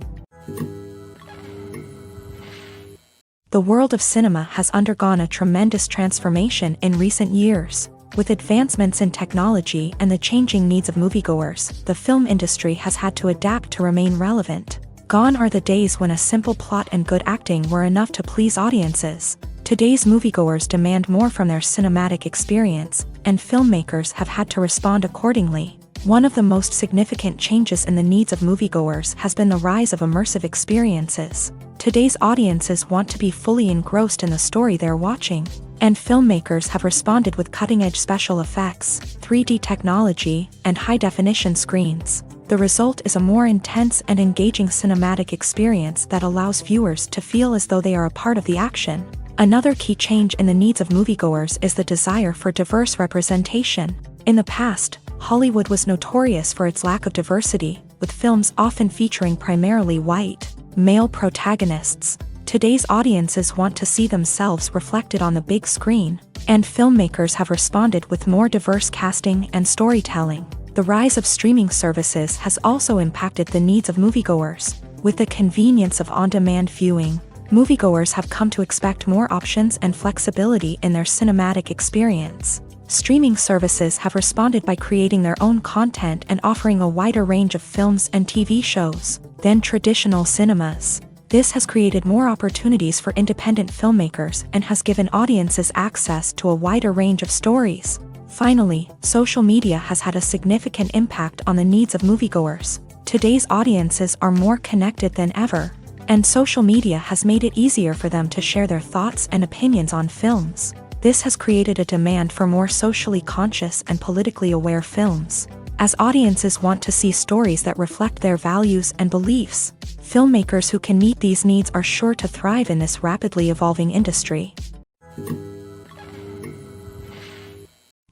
The world of cinema has undergone a tremendous transformation in recent years. With advancements in technology and the changing needs of moviegoers, the film industry has had to adapt to remain relevant. Gone are the days when a simple plot and good acting were enough to please audiences. Today's moviegoers demand more from their cinematic experience, and filmmakers have had to respond accordingly. One of the most significant changes in the needs of moviegoers has been the rise of immersive experiences. Today's audiences want to be fully engrossed in the story they're watching, and filmmakers have responded with cutting-edge special effects, 3D technology, and high-definition screens. The result is a more intense and engaging cinematic experience that allows viewers to feel as though they are a part of the action. Another key change in the needs of moviegoers is the desire for diverse representation. In the past, Hollywood was notorious for its lack of diversity, with films often featuring primarily white, male protagonists. Today's audiences want to see themselves reflected on the big screen, and filmmakers have responded with more diverse casting and storytelling. The rise of streaming services has also impacted the needs of moviegoers. With the convenience of on-demand viewing, moviegoers have come to expect more options and flexibility in their cinematic experience. Streaming services have responded by creating their own content and offering a wider range of films and TV shows than traditional cinemas. This has created more opportunities for independent filmmakers and has given audiences access to a wider range of stories. Finally, social media has had a significant impact on the needs of moviegoers. Today's audiences are more connected than ever, and social media has made it easier for them to share their thoughts and opinions on films. This has created a demand for more socially conscious and politically aware films. As audiences want to see stories that reflect their values and beliefs, filmmakers who can meet these needs are sure to thrive in this rapidly evolving industry.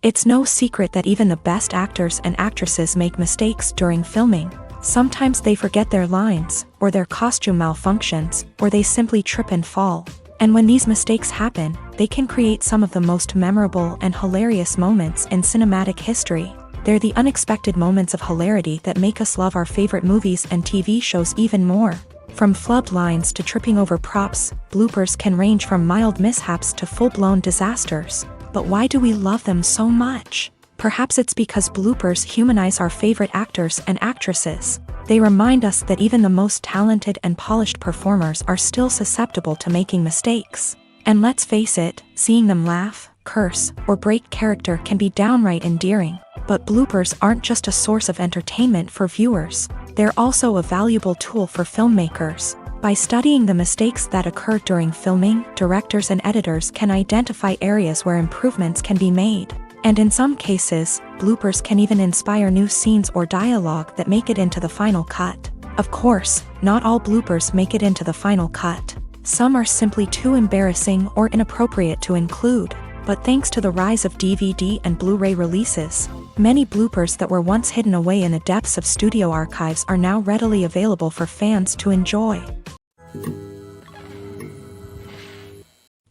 It's no secret that even the best actors and actresses make mistakes during filming. Sometimes they forget their lines, or their costume malfunctions, or they simply trip and fall. And when these mistakes happen, they can create some of the most memorable and hilarious moments in cinematic history. They're the unexpected moments of hilarity that make us love our favorite movies and TV shows even more. From flubbed lines to tripping over props, bloopers can range from mild mishaps to full-blown disasters. But why do we love them so much? Perhaps it's because bloopers humanize our favorite actors and actresses. They remind us that even the most talented and polished performers are still susceptible to making mistakes. And let's face it, seeing them laugh, curse, or break character can be downright endearing. But bloopers aren't just a source of entertainment for viewers. They're also a valuable tool for filmmakers. By studying the mistakes that occur during filming, directors and editors can identify areas where improvements can be made. And in some cases, bloopers can even inspire new scenes or dialogue that make it into the final cut. Of course, not all bloopers make it into the final cut. Some are simply too embarrassing or inappropriate to include. But thanks to the rise of DVD and Blu-ray releases, many bloopers that were once hidden away in the depths of studio archives are now readily available for fans to enjoy.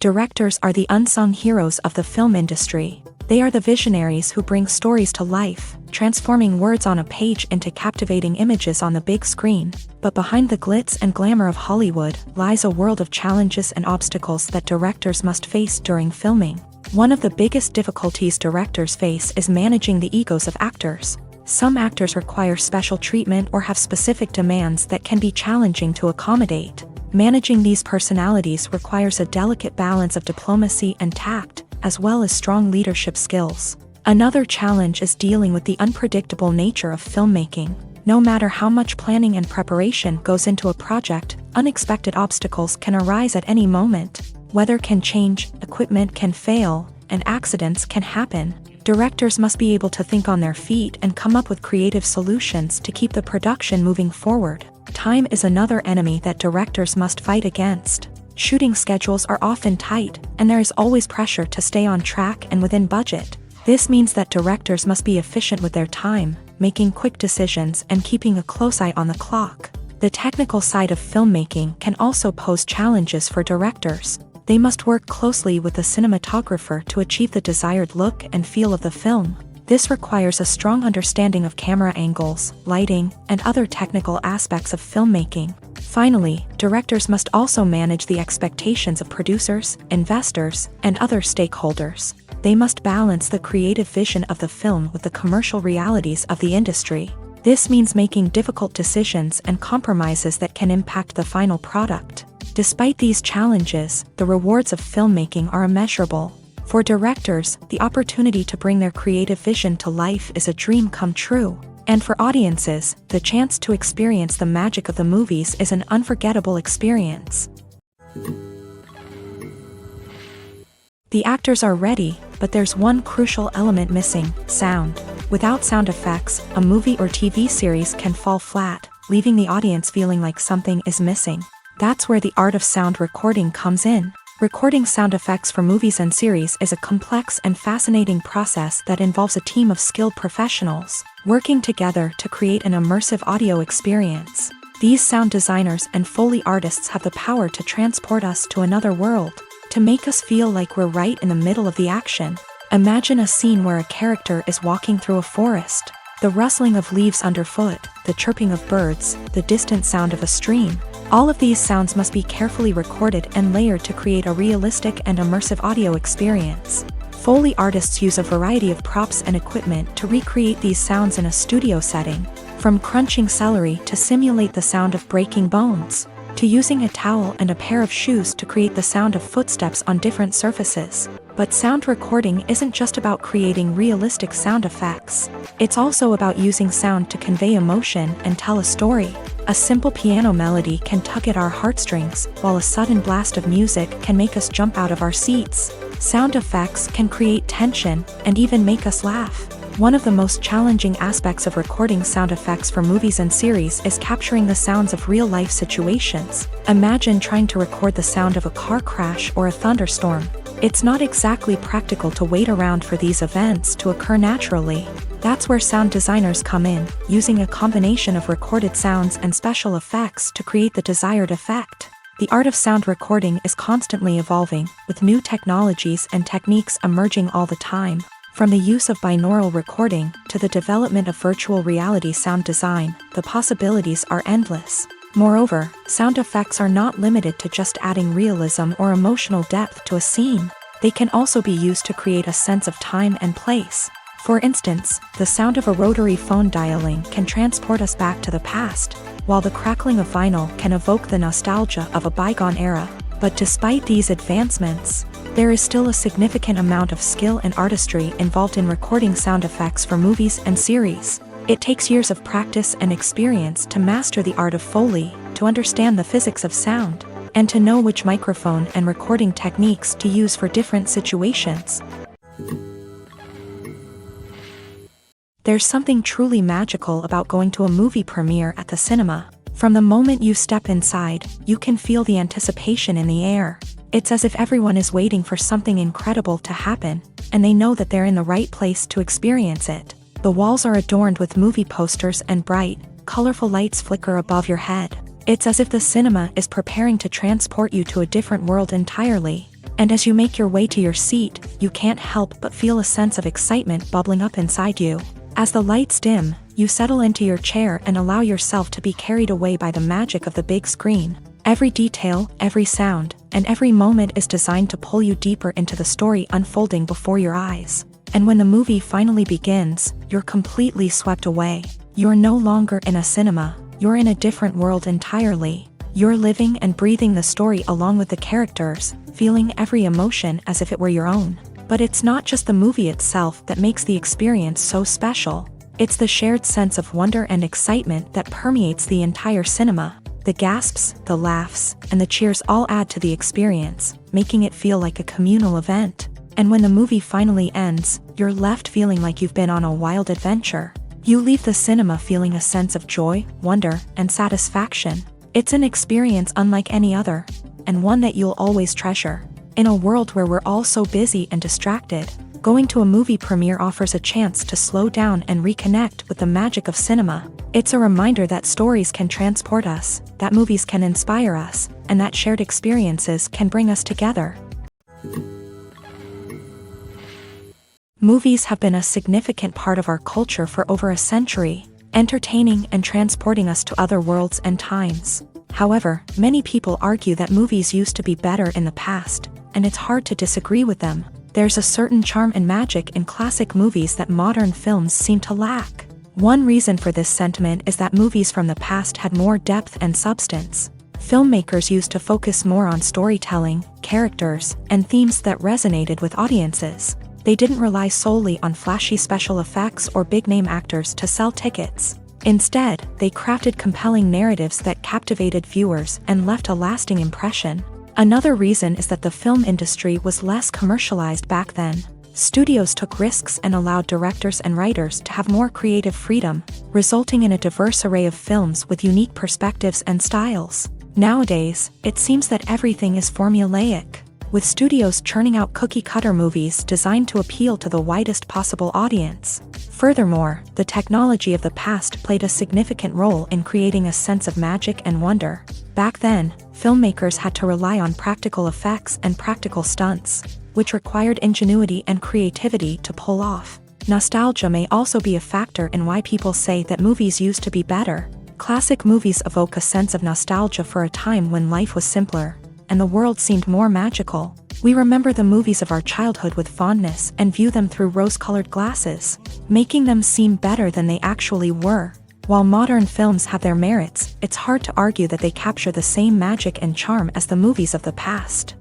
Directors are the unsung heroes of the film industry. They are the visionaries who bring stories to life, transforming words on a page into captivating images on the big screen. But behind the glitz and glamour of Hollywood lies a world of challenges and obstacles that directors must face during filming. One of the biggest difficulties directors face is managing the egos of actors. Some actors require special treatment or have specific demands that can be challenging to accommodate. Managing these personalities requires a delicate balance of diplomacy and tact, as well as strong leadership skills. Another challenge is dealing with the unpredictable nature of filmmaking. No matter how much planning and preparation goes into a project, unexpected obstacles can arise at any moment. Weather can change, equipment can fail, and accidents can happen. Directors must be able to think on their feet and come up with creative solutions to keep the production moving forward. Time is another enemy that directors must fight against. Shooting schedules are often tight, and there is always pressure to stay on track and within budget. This means that directors must be efficient with their time, making quick decisions and keeping a close eye on the clock. The technical side of filmmaking can also pose challenges for directors. They must work closely with the cinematographer to achieve the desired look and feel of the film. This requires a strong understanding of camera angles, lighting, and other technical aspects of filmmaking. Finally, directors must also manage the expectations of producers, investors, and other stakeholders. They must balance the creative vision of the film with the commercial realities of the industry. This means making difficult decisions and compromises that can impact the final product. Despite these challenges, the rewards of filmmaking are immeasurable. For directors, the opportunity to bring their creative vision to life is a dream come true. And for audiences, the chance to experience the magic of the movies is an unforgettable experience. The actors are ready, but there's one crucial element missing: sound. Without sound effects, a movie or TV series can fall flat, leaving the audience feeling like something is missing. That's where the art of sound recording comes in. Recording sound effects for movies and series is a complex and fascinating process that involves a team of skilled professionals working together to create an immersive audio experience. These sound designers and Foley artists have the power to transport us to another world, to make us feel like we're right in the middle of the action. Imagine a scene where a character is walking through a forest. The rustling of leaves underfoot, the chirping of birds, the distant sound of a stream. All of these sounds must be carefully recorded and layered to create a realistic and immersive audio experience. Foley artists use a variety of props and equipment to recreate these sounds in a studio setting, from crunching celery to simulate the sound of breaking bones, to using a towel and a pair of shoes to create the sound of footsteps on different surfaces. But sound recording isn't just about creating realistic sound effects. It's also about using sound to convey emotion and tell a story. A simple piano melody can tug at our heartstrings, while a sudden blast of music can make us jump out of our seats. Sound effects can create tension and even make us laugh. One of the most challenging aspects of recording sound effects for movies and series is capturing the sounds of real-life situations. Imagine trying to record the sound of a car crash or a thunderstorm. It's not exactly practical to wait around for these events to occur naturally. That's where sound designers come in, using a combination of recorded sounds and special effects to create the desired effect. The art of sound recording is constantly evolving, with new technologies and techniques emerging all the time. From the use of binaural recording to the development of virtual reality sound design, the possibilities are endless. Moreover, sound effects are not limited to just adding realism or emotional depth to a scene. They can also be used to create a sense of time and place. For instance, the sound of a rotary phone dialing can transport us back to the past, while the crackling of vinyl can evoke the nostalgia of a bygone era. But despite these advancements, there is still a significant amount of skill and artistry involved in recording sound effects for movies and series. It takes years of practice and experience to master the art of Foley, to understand the physics of sound, and to know which microphone and recording techniques to use for different situations. There's something truly magical about going to a movie premiere at the cinema. From the moment you step inside, you can feel the anticipation in the air. It's as if everyone is waiting for something incredible to happen, and they know that they're in the right place to experience it. The walls are adorned with movie posters and bright, colorful lights flicker above your head. It's as if the cinema is preparing to transport you to a different world entirely. And as you make your way to your seat, you can't help but feel a sense of excitement bubbling up inside you. As the lights dim, you settle into your chair and allow yourself to be carried away by the magic of the big screen. Every detail, every sound, and every moment is designed to pull you deeper into the story unfolding before your eyes. And when the movie finally begins, you're completely swept away. You're no longer in a cinema. You're in a different world entirely. You're living and breathing the story along with the characters, feeling every emotion as if it were your own. But it's not just the movie itself that makes the experience so special. It's the shared sense of wonder and excitement that permeates the entire cinema. The gasps, the laughs, and the cheers all add to the experience, making it feel like a communal event. And when the movie finally ends, you're left feeling like you've been on a wild adventure. You leave the cinema feeling a sense of joy, wonder, and satisfaction. It's an experience unlike any other, and one that you'll always treasure. In a world where we're all so busy and distracted, going to a movie premiere offers a chance to slow down and reconnect with the magic of cinema. It's a reminder that stories can transport us, that movies can inspire us, and that shared experiences can bring us together. Movies have been a significant part of our culture for over a century, entertaining and transporting us to other worlds and times. However, many people argue that movies used to be better in the past, and it's hard to disagree with them. There's a certain charm and magic in classic movies that modern films seem to lack. One reason for this sentiment is that movies from the past had more depth and substance. Filmmakers used to focus more on storytelling, characters, and themes that resonated with audiences. They didn't rely solely on flashy special effects or big-name actors to sell tickets. Instead, they crafted compelling narratives that captivated viewers and left a lasting impression. Another reason is that the film industry was less commercialized back then. Studios took risks and allowed directors and writers to have more creative freedom, resulting in a diverse array of films with unique perspectives and styles. Nowadays, it seems that everything is formulaic, with studios churning out cookie-cutter movies designed to appeal to the widest possible audience. Furthermore, the technology of the past played a significant role in creating a sense of magic and wonder. Back then, filmmakers had to rely on practical effects and practical stunts, which required ingenuity and creativity to pull off. Nostalgia may also be a factor in why people say that movies used to be better. Classic movies evoke a sense of nostalgia for a time when life was simpler, and the world seemed more magical. We remember the movies of our childhood with fondness and view them through rose-colored glasses, making them seem better than they actually were. While modern films have their merits, it's hard to argue that they capture the same magic and charm as the movies of the past.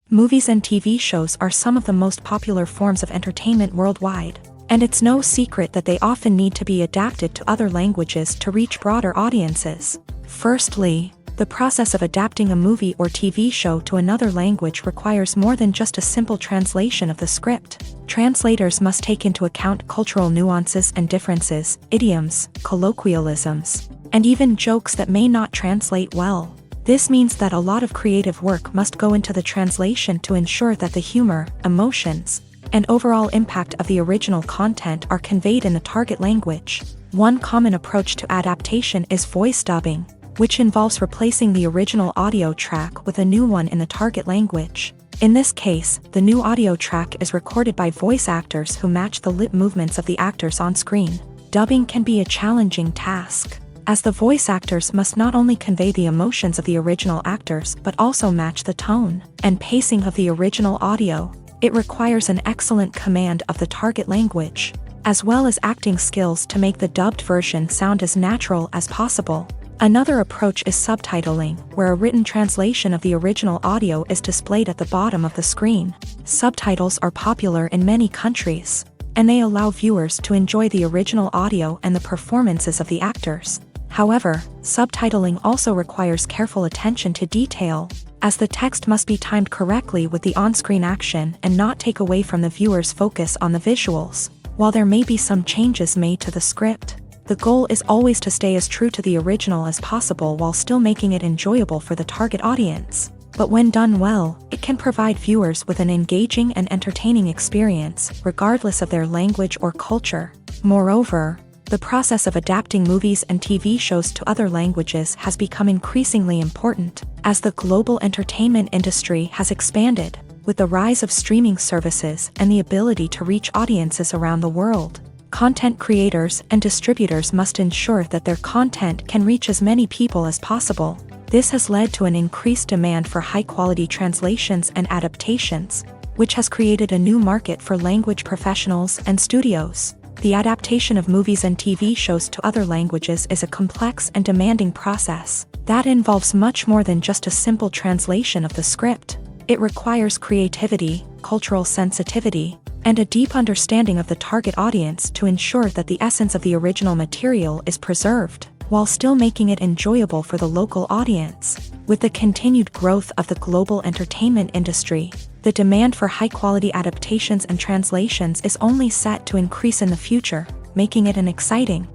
Movies and TV shows are some of the most popular forms of entertainment worldwide, and it's no secret that they often need to be adapted to other languages to reach broader audiences. Firstly, the process of adapting a movie or TV show to another language requires more than just a simple translation of the script. Translators must take into account cultural nuances and differences, idioms, colloquialisms, and even jokes that may not translate well. This means that a lot of creative work must go into the translation to ensure that the humor, emotions, and overall impact of the original content are conveyed in the target language. One common approach to adaptation is voice dubbing, which involves replacing the original audio track with a new one in the target language. In this case, the new audio track is recorded by voice actors who match the lip movements of the actors on screen. Dubbing can be a challenging task, as the voice actors must not only convey the emotions of the original actors but also match the tone and pacing of the original audio. It requires an excellent command of the target language, as well as acting skills to make the dubbed version sound as natural as possible. Another approach is subtitling, where a written translation of the original audio is displayed at the bottom of the screen. Subtitles are popular in many countries, and they allow viewers to enjoy the original audio and the performances of the actors. However, subtitling also requires careful attention to detail, as the text must be timed correctly with the on-screen action and not take away from the viewer's focus on the visuals. While there may be some changes made to the script, the goal is always to stay as true to the original as possible while still making it enjoyable for the target audience. But when done well, it can provide viewers with an engaging and entertaining experience, regardless of their language or culture. Moreover, the process of adapting movies and TV shows to other languages has become increasingly important, as the global entertainment industry has expanded, with the rise of streaming services and the ability to reach audiences around the world. Content creators and distributors must ensure that their content can reach as many people as possible. This has led to an increased demand for high-quality translations and adaptations, which has created a new market for language professionals and studios. The adaptation of movies and TV shows to other languages is a complex and demanding process that involves much more than just a simple translation of the script. It requires creativity, cultural sensitivity, and a deep understanding of the target audience to ensure that the essence of the original material is preserved, while still making it enjoyable for the local audience. With the continued growth of the global entertainment industry, the demand for high-quality adaptations and translations is only set to increase in the future, making it an exciting.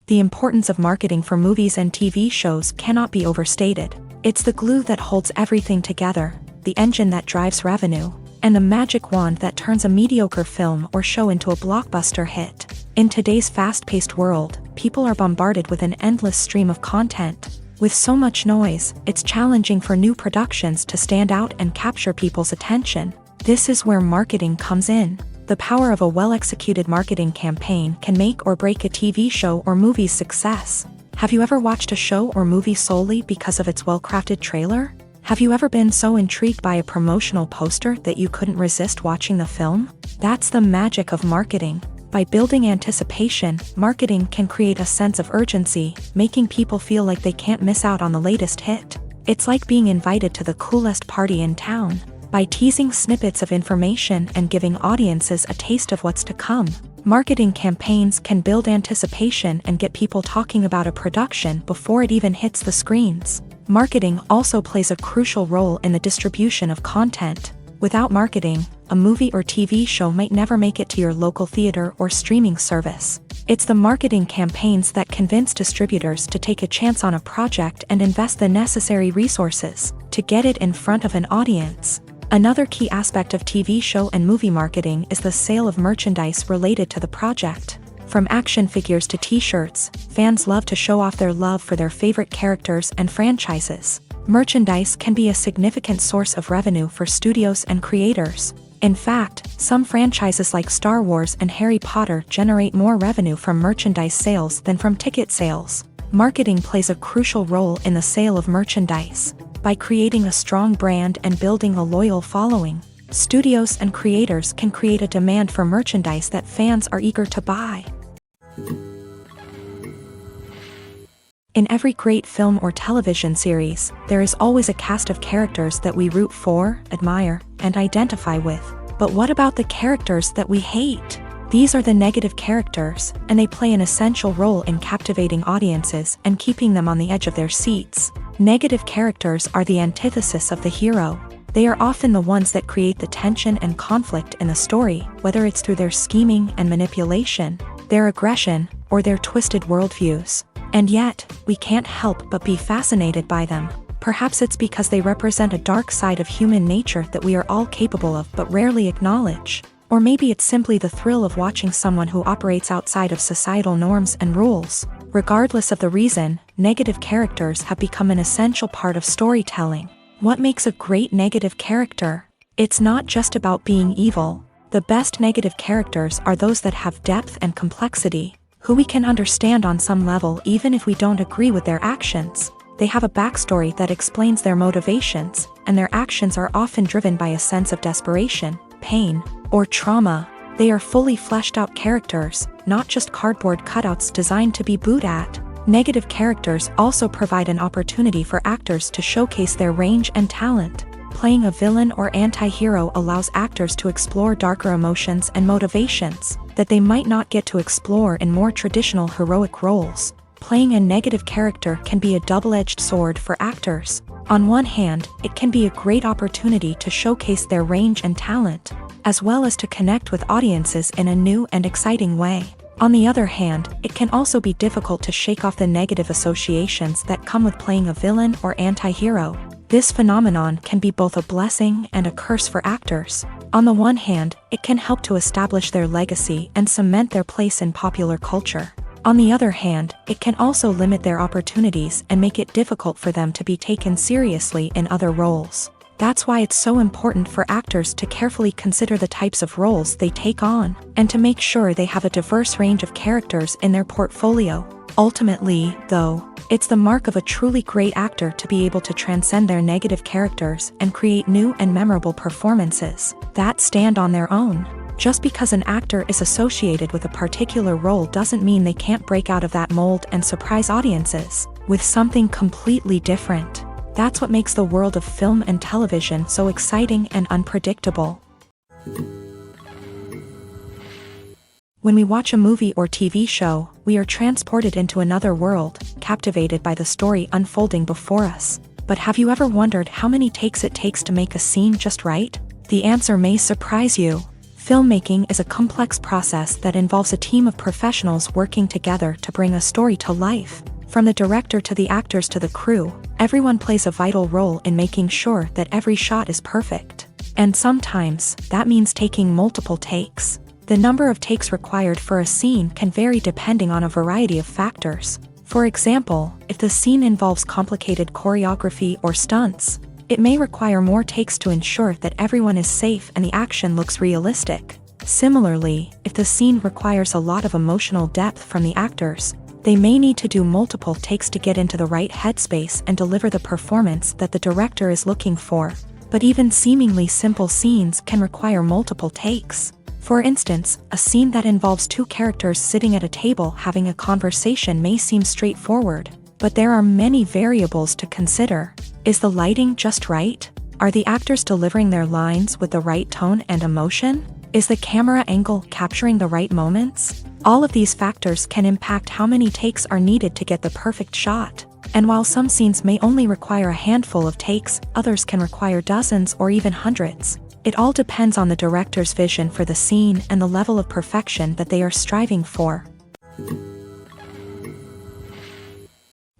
The importance of marketing for movies and TV shows cannot be overstated. It's the glue that holds everything together, the engine that drives revenue, and the magic wand that turns a mediocre film or show into a blockbuster hit. In today's fast-paced world, people are bombarded with an endless stream of content. With so much noise, it's challenging for new productions to stand out and capture people's attention. This is where marketing comes in. The power of a well-executed marketing campaign can make or break a TV show or movie's success. Have you ever watched a show or movie solely because of its well-crafted trailer? Have you ever been so intrigued by a promotional poster that you couldn't resist watching the film? That's the magic of marketing. By building anticipation, marketing can create a sense of urgency, making people feel like they can't miss out on the latest hit. It's like being invited to the coolest party in town. By teasing snippets of information and giving audiences a taste of what's to come, marketing campaigns can build anticipation and get people talking about a production before it even hits the screens. Marketing also plays a crucial role in the distribution of content. Without marketing, a movie or TV show might never make it to your local theater or streaming service. It's the marketing campaigns that convince distributors to take a chance on a project and invest the necessary resources to get it in front of an audience. Another key aspect of TV show and movie marketing is the sale of merchandise related to the project. From action figures to t-shirts, fans love to show off their love for their favorite characters and franchises. Merchandise can be a significant source of revenue for studios and creators. In fact, some franchises like Star Wars and Harry Potter generate more revenue from merchandise sales than from ticket sales. Marketing plays a crucial role in the sale of merchandise. By creating a strong brand and building a loyal following, studios and creators can create a demand for merchandise that fans are eager to buy. In every great film or television series, there is always a cast of characters that we root for, admire, and identify with. But what about the characters that we hate? These are the negative characters, and they play an essential role in captivating audiences and keeping them on the edge of their seats. Negative characters are the antithesis of the hero. They are often the ones that create the tension and conflict in the story, whether it's through their scheming and manipulation, their aggression, or their twisted worldviews. And yet, we can't help but be fascinated by them. Perhaps it's because they represent a dark side of human nature that we are all capable of but rarely acknowledge. Or maybe it's simply the thrill of watching someone who operates outside of societal norms and rules. Regardless of the reason, negative characters have become an essential part of storytelling. What makes a great negative character? It's not just about being evil. The best negative characters are those that have depth and complexity, who we can understand on some level even if we don't agree with their actions. They have a backstory that explains their motivations, and their actions are often driven by a sense of desperation, pain, or trauma. They are fully fleshed out characters, not just cardboard cutouts designed to be booed at. Negative characters also provide an opportunity for actors to showcase their range and talent. Playing a villain or anti-hero allows actors to explore darker emotions and motivations that they might not get to explore in more traditional heroic roles. Playing a negative character can be a double-edged sword for actors. On one hand, it can be a great opportunity to showcase their range and talent, as well as to connect with audiences in a new and exciting way. On the other hand, it can also be difficult to shake off the negative associations that come with playing a villain or anti-hero. This phenomenon can be both a blessing and a curse for actors. On the one hand, it can help to establish their legacy and cement their place in popular culture. On the other hand, it can also limit their opportunities and make it difficult for them to be taken seriously in other roles. That's why it's so important for actors to carefully consider the types of roles they take on, and to make sure they have a diverse range of characters in their portfolio. Ultimately, though, it's the mark of a truly great actor to be able to transcend their negative characters and create new and memorable performances that stand on their own. Just because an actor is associated with a particular role doesn't mean they can't break out of that mold and surprise audiences with something completely different. That's what makes the world of film and television so exciting and unpredictable. When we watch a movie or TV show, we are transported into another world, captivated by the story unfolding before us. But have you ever wondered how many takes it takes to make a scene just right? The answer may surprise you. Filmmaking is a complex process that involves a team of professionals working together to bring a story to life. From the director to the actors to the crew, everyone plays a vital role in making sure that every shot is perfect. And sometimes, that means taking multiple takes. The number of takes required for a scene can vary depending on a variety of factors. For example, if the scene involves complicated choreography or stunts, it may require more takes to ensure that everyone is safe and the action looks realistic. Similarly, if the scene requires a lot of emotional depth from the actors, they may need to do multiple takes to get into the right headspace and deliver the performance that the director is looking for. But even seemingly simple scenes can require multiple takes. For instance, a scene that involves two characters sitting at a table having a conversation may seem straightforward, but there are many variables to consider. Is the lighting just right? Are the actors delivering their lines with the right tone and emotion? Is the camera angle capturing the right moments? All of these factors can impact how many takes are needed to get the perfect shot. And while some scenes may only require a handful of takes, others can require dozens or even hundreds. It all depends on the director's vision for the scene and the level of perfection that they are striving for.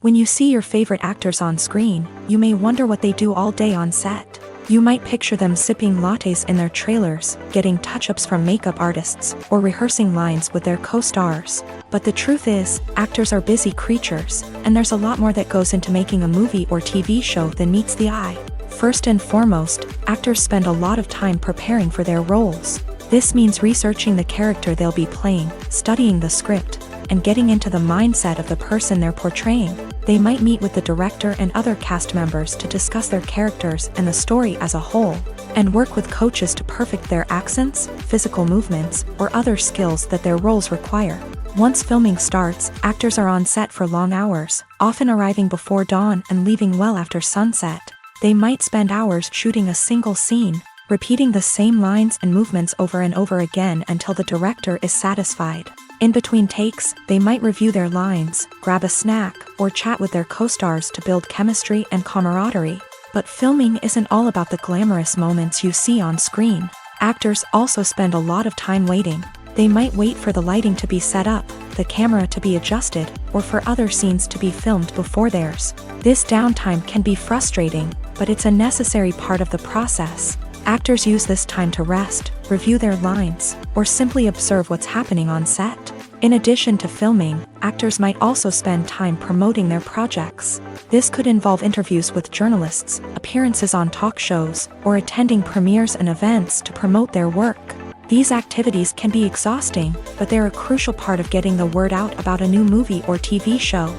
When you see your favorite actors on screen, you may wonder what they do all day on set. You might picture them sipping lattes in their trailers, getting touch-ups from makeup artists, or rehearsing lines with their co-stars. But the truth is, actors are busy creatures, and there's a lot more that goes into making a movie or TV show than meets the eye. First and foremost, actors spend a lot of time preparing for their roles. This means researching the character they'll be playing, studying the script, and getting into the mindset of the person they're portraying. They might meet with the director and other cast members to discuss their characters and the story as a whole, and work with coaches to perfect their accents, physical movements, or other skills that their roles require. Once filming starts, actors are on set for long hours, often arriving before dawn and leaving well after sunset. They might spend hours shooting a single scene, repeating the same lines and movements over and over again until the director is satisfied. In between takes, they might review their lines, grab a snack, or chat with their co-stars to build chemistry and camaraderie. But filming isn't all about the glamorous moments you see on screen. Actors also spend a lot of time waiting. They might wait for the lighting to be set up, the camera to be adjusted, or for other scenes to be filmed before theirs. This downtime can be frustrating, but it's a necessary part of the process. Actors use this time to rest, review their lines, or simply observe what's happening on set. In addition to filming, actors might also spend time promoting their projects. This could involve interviews with journalists, appearances on talk shows, or attending premieres and events to promote their work. These activities can be exhausting, but they're a crucial part of getting the word out about a new movie or TV show.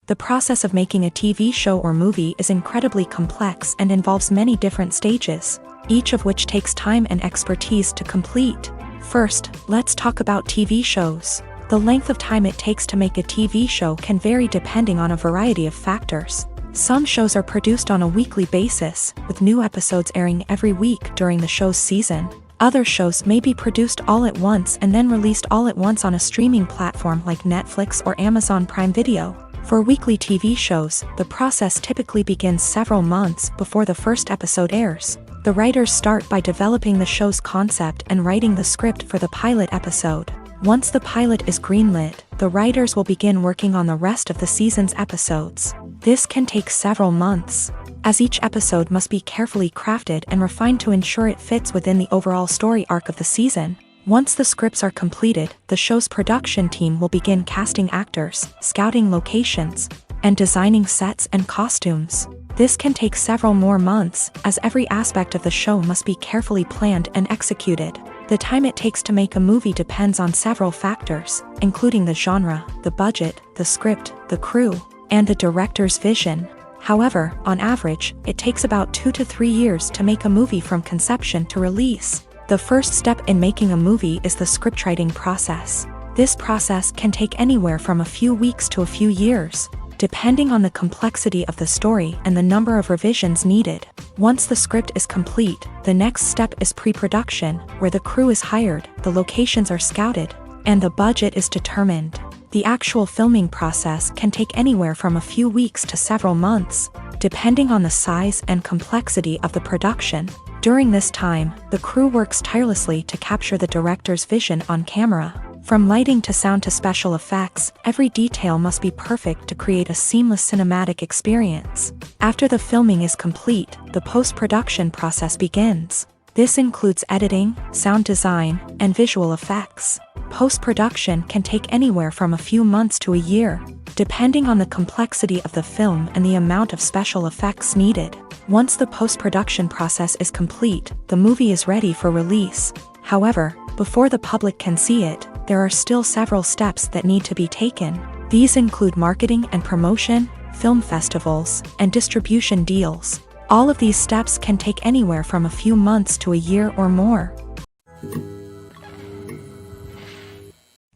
The process of making a TV show or movie is incredibly complex and involves many different stages, each of which takes time and expertise to complete. First, let's talk about TV shows. The length of time it takes to make a TV show can vary depending on a variety of factors. Some shows are produced on a weekly basis, with new episodes airing every week during the show's season. Other shows may be produced all at once and then released all at once on a streaming platform like Netflix or Amazon Prime Video. For weekly TV shows, the process typically begins several months before the first episode airs. The writers start by developing the show's concept and writing the script for the pilot episode. Once the pilot is greenlit, the writers will begin working on the rest of the season's episodes. This can take several months, as each episode must be carefully crafted and refined to ensure it fits within the overall story arc of the season. Once the scripts are completed, the show's production team will begin casting actors, scouting locations, and designing sets and costumes. This can take several more months, as every aspect of the show must be carefully planned and executed. The time it takes to make a movie depends on several factors, including the genre, the budget, the script, the crew, and the director's vision. However, on average, it takes about 2 to 3 years to make a movie from conception to release. The first step in making a movie is the scriptwriting process. This process can take anywhere from a few weeks to a few years, depending on the complexity of the story and the number of revisions needed. Once the script is complete, the next step is pre-production, where the crew is hired, the locations are scouted, and the budget is determined. The actual filming process can take anywhere from a few weeks to several months, depending on the size and complexity of the production. During this time, the crew works tirelessly to capture the director's vision on camera. From lighting to sound to special effects, every detail must be perfect to create a seamless cinematic experience. After the filming is complete, the post-production process begins. This includes editing, sound design, and visual effects. Post-production can take anywhere from a few months to a year, depending on the complexity of the film and the amount of special effects needed. Once the post-production process is complete, the movie is ready for release. However, before the public can see it, there are still several steps that need to be taken. These include marketing and promotion, film festivals, and distribution deals. All of these steps can take anywhere from a few months to a year or more.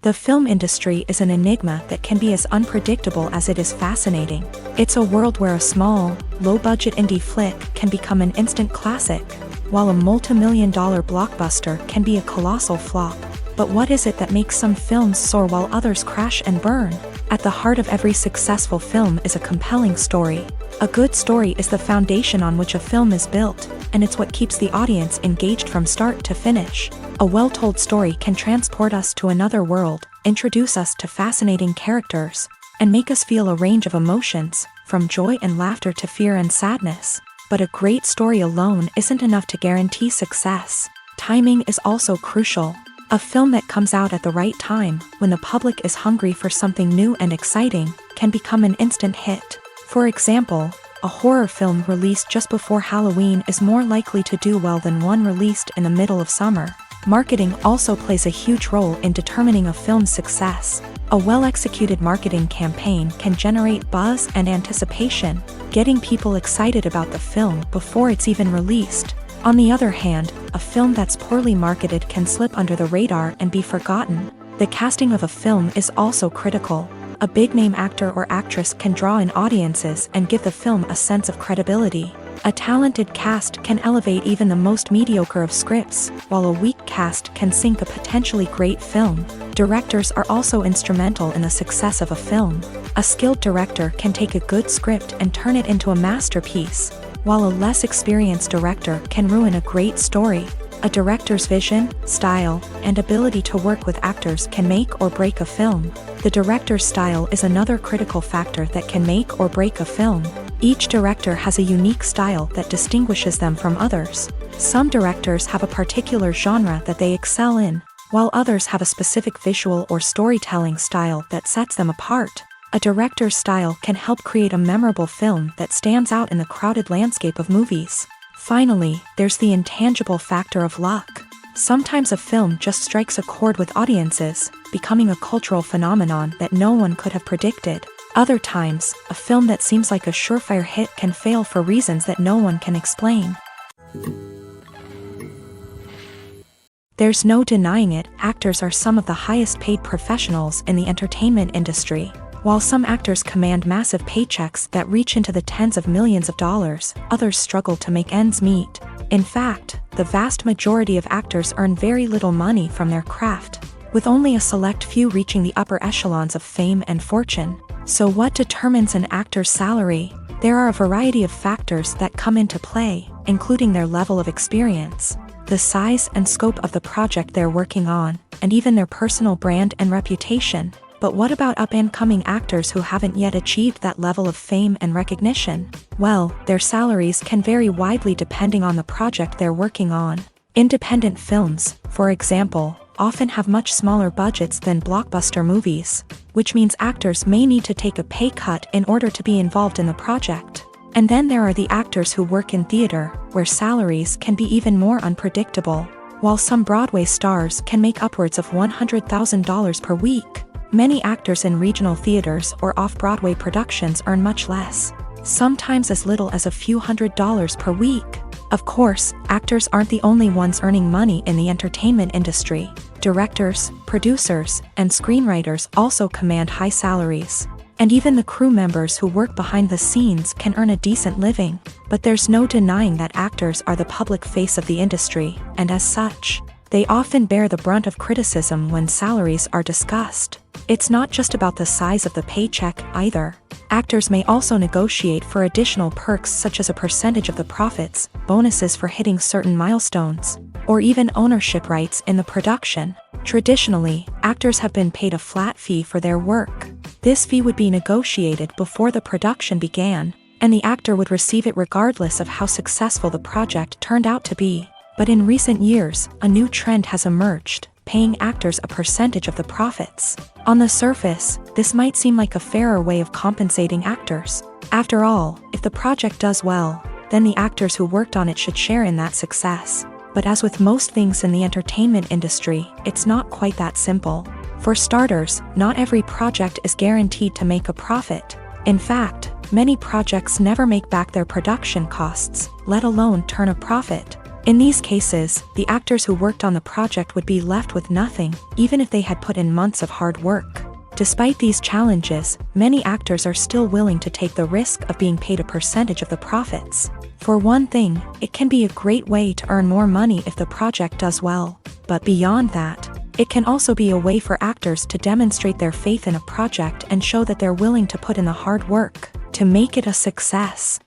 The film industry is an enigma that can be as unpredictable as it is fascinating. It's a world where a small, low-budget indie flick can become an instant classic, while a multi-million-dollar blockbuster can be a colossal flop. But what is it that makes some films soar while others crash and burn? At the heart of every successful film is a compelling story. A good story is the foundation on which a film is built, and it's what keeps the audience engaged from start to finish. A well-told story can transport us to another world, introduce us to fascinating characters, and make us feel a range of emotions, from joy and laughter to fear and sadness. But a great story alone isn't enough to guarantee success. Timing is also crucial. A film that comes out at the right time, when the public is hungry for something new and exciting, can become an instant hit. For example, a horror film released just before Halloween is more likely to do well than one released in the middle of summer. Marketing also plays a huge role in determining a film's success. A well-executed marketing campaign can generate buzz and anticipation, getting people excited about the film before it's even released. On the other hand, a film that's poorly marketed can slip under the radar and be forgotten. The casting of a film is also critical. A big-name actor or actress can draw in audiences and give the film a sense of credibility. A talented cast can elevate even the most mediocre of scripts, while a weak cast can sink a potentially great film. Directors are also instrumental in the success of a film. A skilled director can take a good script and turn it into a masterpiece, while a less experienced director can ruin a great story. A director's vision, style, and ability to work with actors can make or break a film. The director's style is another critical factor that can make or break a film. Each director has a unique style that distinguishes them from others. Some directors have a particular genre that they excel in, while others have a specific visual or storytelling style that sets them apart. A director's style can help create a memorable film that stands out in the crowded landscape of movies. Finally, there's the intangible factor of luck. Sometimes a film just strikes a chord with audiences, becoming a cultural phenomenon that no one could have predicted. Other times, a film that seems like a surefire hit can fail for reasons that no one can explain. There's no denying it, actors are some of the highest paid professionals in the entertainment industry. While some actors command massive paychecks that reach into the tens of millions of dollars, others struggle to make ends meet. In fact, the vast majority of actors earn very little money from their craft, with only a select few reaching the upper echelons of fame and fortune. So what determines an actor's salary? There are a variety of factors that come into play, including their level of experience, the size and scope of the project they're working on, and even their personal brand and reputation. But what about up-and-coming actors who haven't yet achieved that level of fame and recognition? Well, their salaries can vary widely depending on the project they're working on. Independent films, for example, often have much smaller budgets than blockbuster movies, which means actors may need to take a pay cut in order to be involved in the project. And then there are the actors who work in theater, where salaries can be even more unpredictable. While some Broadway stars can make upwards of $100,000 per week, many actors in regional theaters or off-Broadway productions earn much less, sometimes as little as a few $100s per week. Of course, actors aren't the only ones earning money in the entertainment industry. Directors, producers, and screenwriters also command high salaries. And even the crew members who work behind the scenes can earn a decent living. But there's no denying that actors are the public face of the industry, and as such, they often bear the brunt of criticism when salaries are discussed. It's not just about the size of the paycheck, either. Actors may also negotiate for additional perks such as a percentage of the profits, bonuses for hitting certain milestones, or even ownership rights in the production. Traditionally, actors have been paid a flat fee for their work. This fee would be negotiated before the production began, and the actor would receive it regardless of how successful the project turned out to be. But in recent years, a new trend has emerged, paying actors a percentage of the profits. On the surface, this might seem like a fairer way of compensating actors. After all, if the project does well, then the actors who worked on it should share in that success. But as with most things in the entertainment industry, it's not quite that simple. For starters, not every project is guaranteed to make a profit. In fact, many projects never make back their production costs, let alone turn a profit. In these cases, the actors who worked on the project would be left with nothing, even if they had put in months of hard work. Despite these challenges, many actors are still willing to take the risk of being paid a percentage of the profits. For one thing, it can be a great way to earn more money if the project does well. But beyond that, it can also be a way for actors to demonstrate their faith in a project and show that they're willing to put in the hard work to make it a success.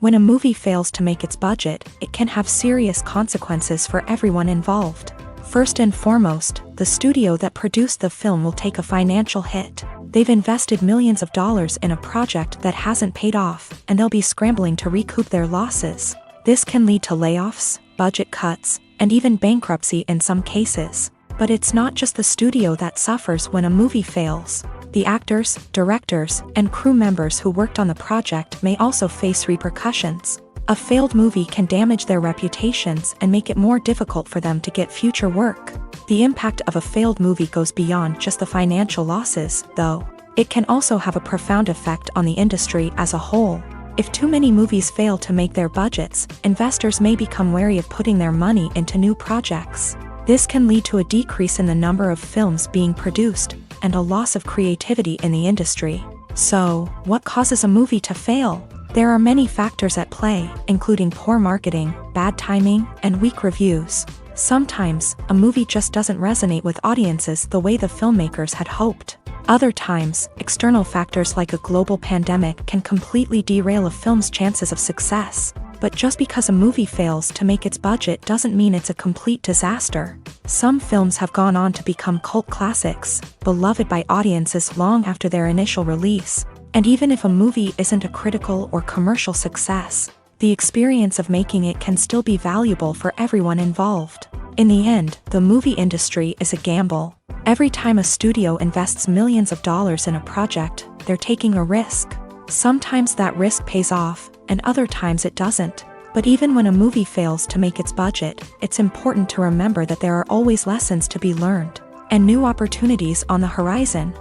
When a movie fails to make its budget, it can have serious consequences for everyone involved. First and foremost, the studio that produced the film will take a financial hit. They've invested millions of dollars in a project that hasn't paid off, and they'll be scrambling to recoup their losses. This can lead to layoffs, budget cuts, and even bankruptcy in some cases. But it's not just the studio that suffers when a movie fails. The actors, directors, and crew members who worked on the project may also face repercussions. A failed movie can damage their reputations and make it more difficult for them to get future work. The impact of a failed movie goes beyond just the financial losses, though. It can also have a profound effect on the industry as a whole. If too many movies fail to make their budgets, investors may become wary of putting their money into new projects. This can lead to a decrease in the number of films being produced, and a loss of creativity in the industry. So, what causes a movie to fail? There are many factors at play, including poor marketing, bad timing, and weak reviews. Sometimes, a movie just doesn't resonate with audiences the way the filmmakers had hoped. Other times, external factors like a global pandemic can completely derail a film's chances of success. But just because a movie fails to make its budget doesn't mean it's a complete disaster. Some films have gone on to become cult classics, beloved by audiences long after their initial release. And even if a movie isn't a critical or commercial success, the experience of making it can still be valuable for everyone involved. In the end, the movie industry is a gamble. Every time a studio invests millions of dollars in a project, they're taking a risk. Sometimes that risk pays off, and other times it doesn't. But even when a movie fails to make its budget, it's important to remember that there are always lessons to be learned, and new opportunities on the horizon.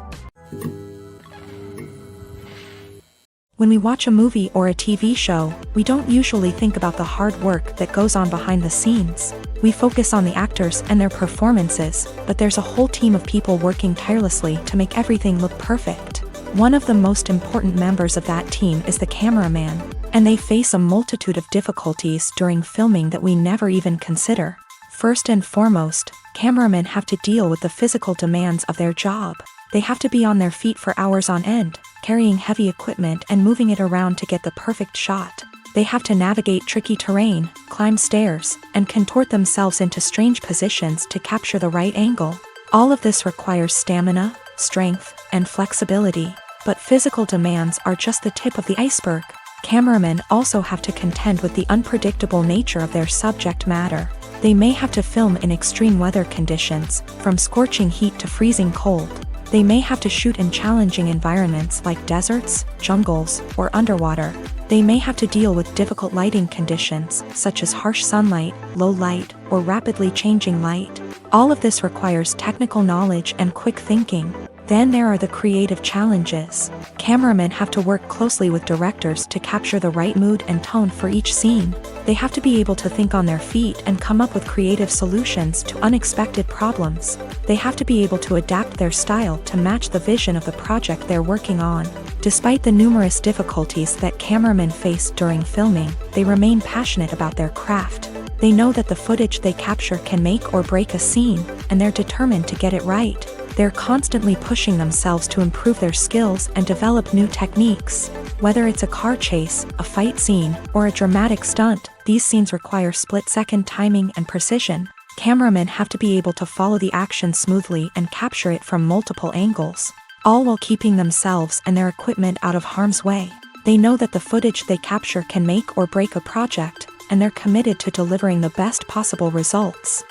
When we watch a movie or a TV show, we don't usually think about the hard work that goes on behind the scenes. We focus on the actors and their performances, but there's a whole team of people working tirelessly to make everything look perfect. One of the most important members of that team is the cameraman, and they face a multitude of difficulties during filming that we never even consider. First and foremost, cameramen have to deal with the physical demands of their job. They have to be on their feet for hours on end, carrying heavy equipment and moving it around to get the perfect shot. They have to navigate tricky terrain, climb stairs, and contort themselves into strange positions to capture the right angle. All of this requires stamina, strength, and flexibility. But physical demands are just the tip of the iceberg. Cameramen also have to contend with the unpredictable nature of their subject matter. They may have to film in extreme weather conditions, from scorching heat to freezing cold. They may have to shoot in challenging environments like deserts, jungles, or underwater. They may have to deal with difficult lighting conditions, such as harsh sunlight, low light, or rapidly changing light. All of this requires technical knowledge and quick thinking. Then there are the creative challenges. Cameramen have to work closely with directors to capture the right mood and tone for each scene. They have to be able to think on their feet and come up with creative solutions to unexpected problems. They have to be able to adapt their style to match the vision of the project they're working on. Despite the numerous difficulties that cameramen face during filming, they remain passionate about their craft. They know that the footage they capture can make or break a scene, and they're determined to get it right. They're constantly pushing themselves to improve their skills and develop new techniques. Whether it's a car chase, a fight scene, or a dramatic stunt, these scenes require split-second timing and precision. Cameramen have to be able to follow the action smoothly and capture it from multiple angles, all while keeping themselves and their equipment out of harm's way. They know that the footage they capture can make or break a project, and they're committed to delivering the best possible results.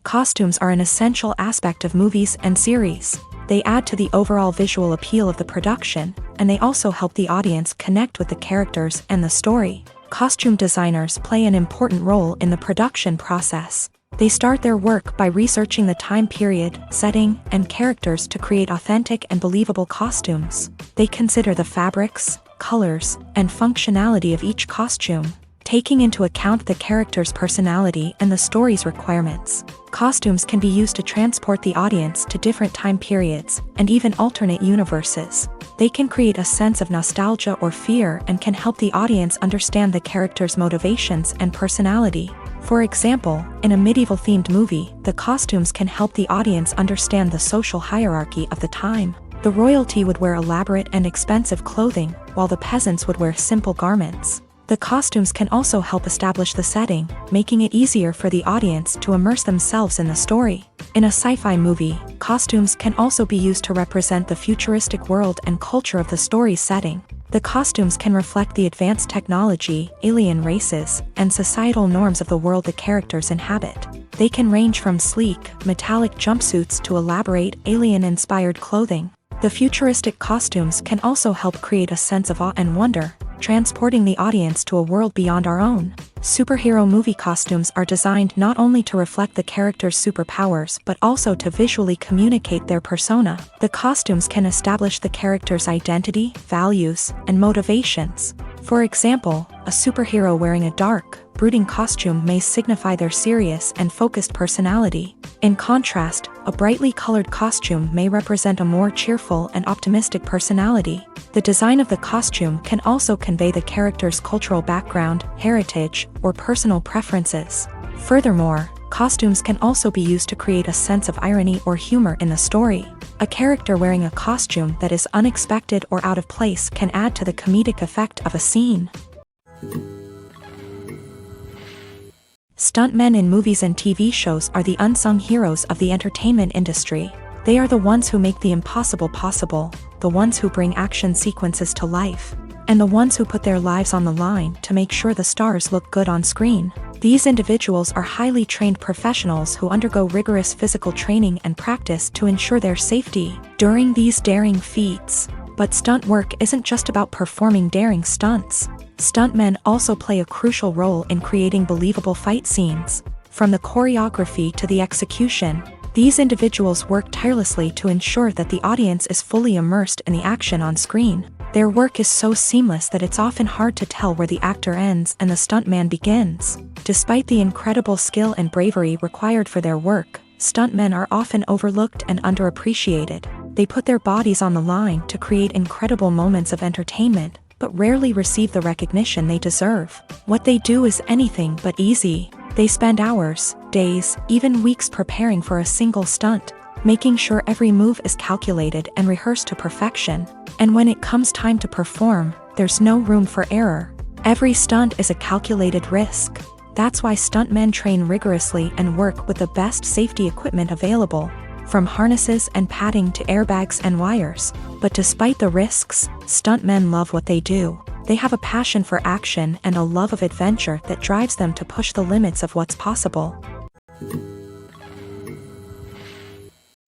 Costumes are an essential aspect of movies and series. They add to the overall visual appeal of the production, and they also help the audience connect with the characters and the story. Costume designers play an important role in the production process. They start their work by researching the time period, setting, and characters to create authentic and believable costumes. They consider the fabrics, colors, and functionality of each costume, taking into account the character's personality and the story's requirements. Costumes can be used to transport the audience to different time periods, and even alternate universes. They can create a sense of nostalgia or fear and can help the audience understand the character's motivations and personality. For example, in a medieval-themed movie, the costumes can help the audience understand the social hierarchy of the time. The royalty would wear elaborate and expensive clothing, while the peasants would wear simple garments. The costumes can also help establish the setting, making it easier for the audience to immerse themselves in the story. In a sci-fi movie, costumes can also be used to represent the futuristic world and culture of the story's setting. The costumes can reflect the advanced technology, alien races, and societal norms of the world the characters inhabit. They can range from sleek, metallic jumpsuits to elaborate, alien-inspired clothing. The futuristic costumes can also help create a sense of awe and wonder, transporting the audience to a world beyond our own. Superhero movie costumes are designed not only to reflect the character's superpowers but also to visually communicate their persona. The costumes can establish the character's identity, values, and motivations. For example, a superhero wearing a dark, brooding costume may signify their serious and focused personality. In contrast, a brightly colored costume may represent a more cheerful and optimistic personality. The design of the costume can also convey the character's cultural background, heritage, or personal preferences. Furthermore, costumes can also be used to create a sense of irony or humor in the story. A character wearing a costume that is unexpected or out of place can add to the comedic effect of a scene. Stuntmen in movies and TV shows are the unsung heroes of the entertainment industry. They are the ones who make the impossible possible, the ones who bring action sequences to life. and the ones who put their lives on the line to make sure the stars look good on screen. These individuals are highly trained professionals who undergo rigorous physical training and practice to ensure their safety during these daring feats. But stunt work isn't just about performing daring stunts. Stuntmen also play a crucial role in creating believable fight scenes. From the choreography to the execution, these individuals work tirelessly to ensure that the audience is fully immersed in the action on screen. Their work is so seamless that it's often hard to tell where the actor ends and the stuntman begins. Despite the incredible skill and bravery required for their work, stuntmen are often overlooked and underappreciated. They put their bodies on the line to create incredible moments of entertainment, but rarely receive the recognition they deserve. What they do is anything but easy. They spend hours, days, even weeks preparing for a single stunt, making sure every move is calculated and rehearsed to perfection. And when it comes time to perform, there's no room for error. Every stunt is a calculated risk. That's why stuntmen train rigorously and work with the best safety equipment available, from harnesses and padding to airbags and wires. But despite the risks, stuntmen love what they do. They have a passion for action and a love of adventure that drives them to push the limits of what's possible.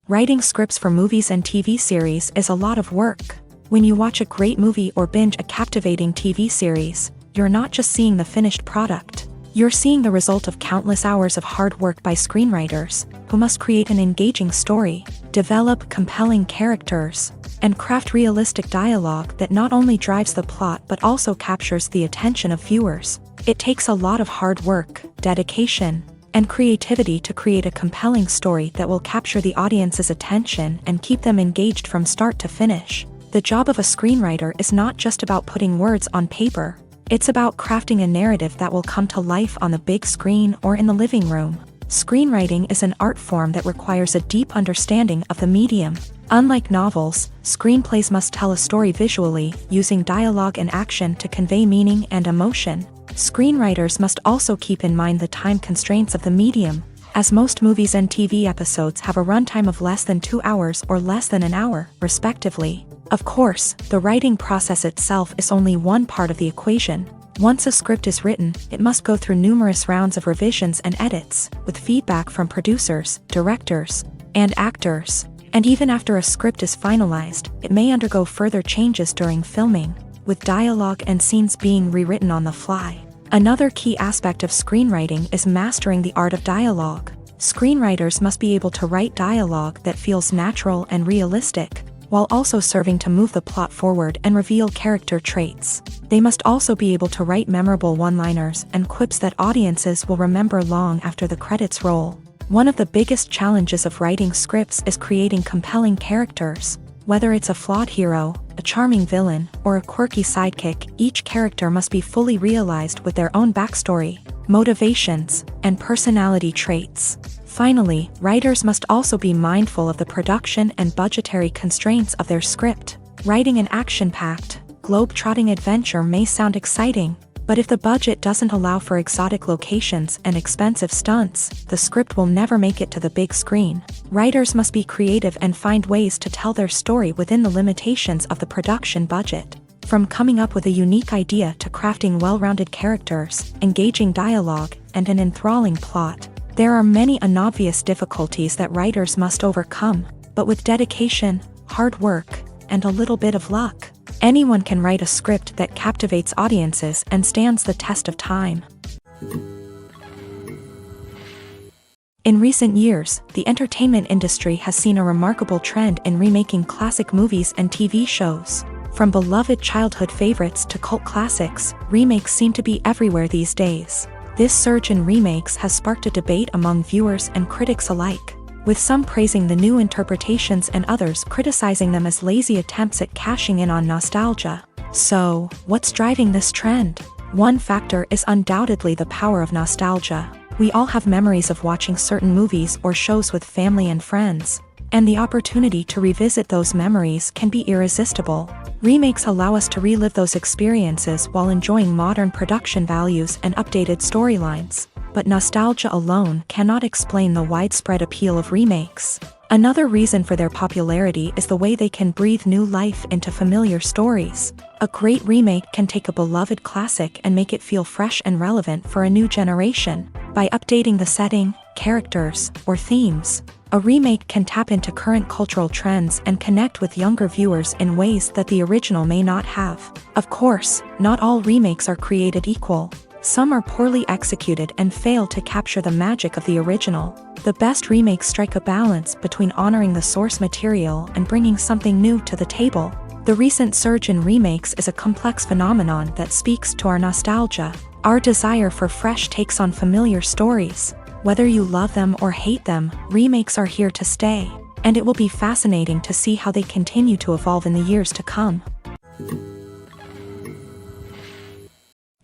Writing scripts for movies and TV series is a lot of work. When you watch a great movie or binge a captivating TV series, you're not just seeing the finished product. You're seeing the result of countless hours of hard work by screenwriters, who must create an engaging story, develop compelling characters, and craft realistic dialogue that not only drives the plot but also captures the attention of viewers. It takes a lot of hard work, dedication, and creativity to create a compelling story that will capture the audience's attention and keep them engaged from start to finish. The job of a screenwriter is not just about putting words on paper. It's about crafting a narrative that will come to life on the big screen or in the living room. Screenwriting is an art form that requires a deep understanding of the medium. Unlike novels, screenplays must tell a story visually, using dialogue and action to convey meaning and emotion. Screenwriters must also keep in mind the time constraints of the medium, as most movies and TV episodes have a runtime of less than 2 hours or less than an hour, respectively. Of course, the writing process itself is only one part of the equation. Once a script is written, it must go through numerous rounds of revisions and edits, with feedback from producers, directors, and actors. And even after a script is finalized, it may undergo further changes during filming, with dialogue and scenes being rewritten on the fly. Another key aspect of screenwriting is mastering the art of dialogue. Screenwriters must be able to write dialogue that feels natural and realistic, while also serving to move the plot forward and reveal character traits. They must also be able to write memorable one-liners and quips that audiences will remember long after the credits roll. One of the biggest challenges of writing scripts is creating compelling characters. Whether it's a flawed hero, a charming villain, or a quirky sidekick, each character must be fully realized with their own backstory, motivations, and personality traits. Finally, writers must also be mindful of the production and budgetary constraints of their script. Writing an action-packed, globe-trotting adventure may sound exciting, but if the budget doesn't allow for exotic locations and expensive stunts, the script will never make it to the big screen. Writers must be creative and find ways to tell their story within the limitations of the production budget. From coming up with a unique idea to crafting well-rounded characters, engaging dialogue, and an enthralling plot, there are many unobvious difficulties that writers must overcome, but with dedication, hard work, and a little bit of luck, anyone can write a script that captivates audiences and stands the test of time. In recent years, the entertainment industry has seen a remarkable trend in remaking classic movies and TV shows. From beloved childhood favorites to cult classics, remakes seem to be everywhere these days. This surge in remakes has sparked a debate among viewers and critics alike, with some praising the new interpretations and others criticizing them as lazy attempts at cashing in on nostalgia. So, what's driving this trend? One factor is undoubtedly the power of nostalgia. We all have memories of watching certain movies or shows with family and friends, and the opportunity to revisit those memories can be irresistible. Remakes allow us to relive those experiences while enjoying modern production values and updated storylines. But nostalgia alone cannot explain the widespread appeal of remakes. Another reason for their popularity is the way they can breathe new life into familiar stories. A great remake can take a beloved classic and make it feel fresh and relevant for a new generation. By updating the setting, characters, or themes, a remake can tap into current cultural trends and connect with younger viewers in ways that the original may not have. Of course, not all remakes are created equal. Some are poorly executed and fail to capture the magic of the original. The best remakes strike a balance between honoring the source material and bringing something new to the table. The recent surge in remakes is a complex phenomenon that speaks to our nostalgia, our desire for fresh takes on familiar stories. Whether you love them or hate them, remakes are here to stay, and it will be fascinating to see how they continue to evolve in the years to come.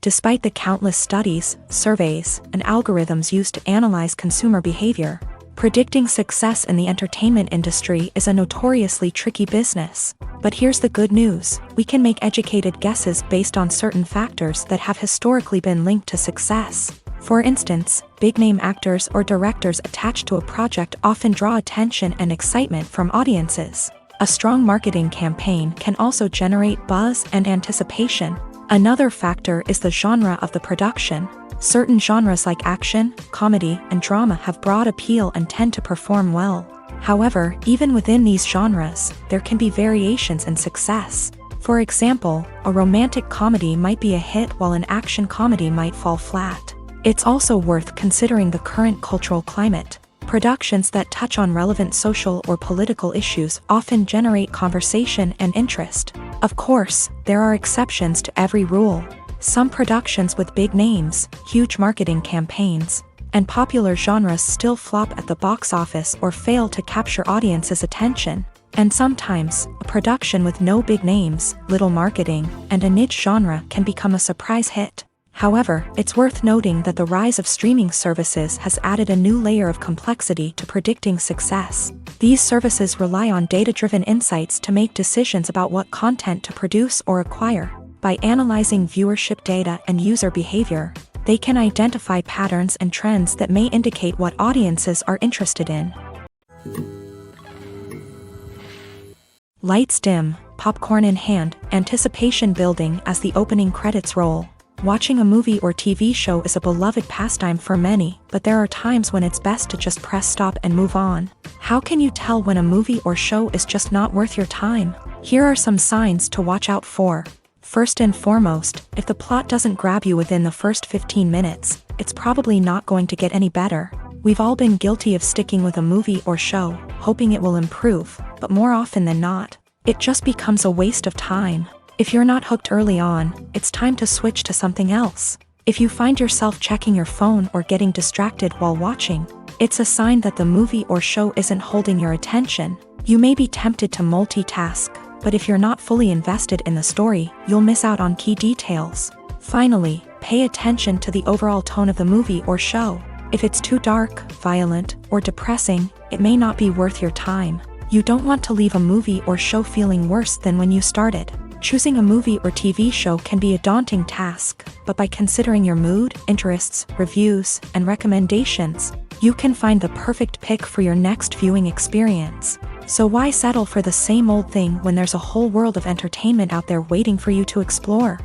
Despite the countless studies, surveys, and algorithms used to analyze consumer behavior, predicting success in the entertainment industry is a notoriously tricky business. But here's the good news: we can make educated guesses based on certain factors that have historically been linked to success. For instance, big-name actors or directors attached to a project often draw attention and excitement from audiences. A strong marketing campaign can also generate buzz and anticipation. Another factor is the genre of the production. Certain genres like action, comedy, and drama have broad appeal and tend to perform well. However, even within these genres, there can be variations in success. For example, a romantic comedy might be a hit while an action comedy might fall flat. It's also worth considering the current cultural climate. Productions that touch on relevant social or political issues often generate conversation and interest. Of course, there are exceptions to every rule. Some productions with big names, huge marketing campaigns, and popular genres still flop at the box office or fail to capture audiences' attention. And sometimes, a production with no big names, little marketing, and a niche genre can become a surprise hit. However, it's worth noting that the rise of streaming services has added a new layer of complexity to predicting success. These services rely on data-driven insights to make decisions about what content to produce or acquire. By analyzing viewership data and user behavior, they can identify patterns and trends that may indicate what audiences are interested in. Lights dim, popcorn in hand, anticipation building as the opening credits roll. Watching a movie or TV show is a beloved pastime for many, but there are times when it's best to just press stop and move on. How can you tell when a movie or show is just not worth your time? Here are some signs to watch out for. First and foremost, if the plot doesn't grab you within the first 15 minutes, it's probably not going to get any better. We've all been guilty of sticking with a movie or show, hoping it will improve, but more often than not, it just becomes a waste of time. If you're not hooked early on, it's time to switch to something else. If you find yourself checking your phone or getting distracted while watching, it's a sign that the movie or show isn't holding your attention. You may be tempted to multitask, but if you're not fully invested in the story, you'll miss out on key details. Finally, pay attention to the overall tone of the movie or show. If it's too dark, violent, or depressing, it may not be worth your time. You don't want to leave a movie or show feeling worse than when you started. Choosing a movie or TV show can be a daunting task, but by considering your mood, interests, reviews, and recommendations, you can find the perfect pick for your next viewing experience. So why settle for the same old thing when there's a whole world of entertainment out there waiting for you to explore?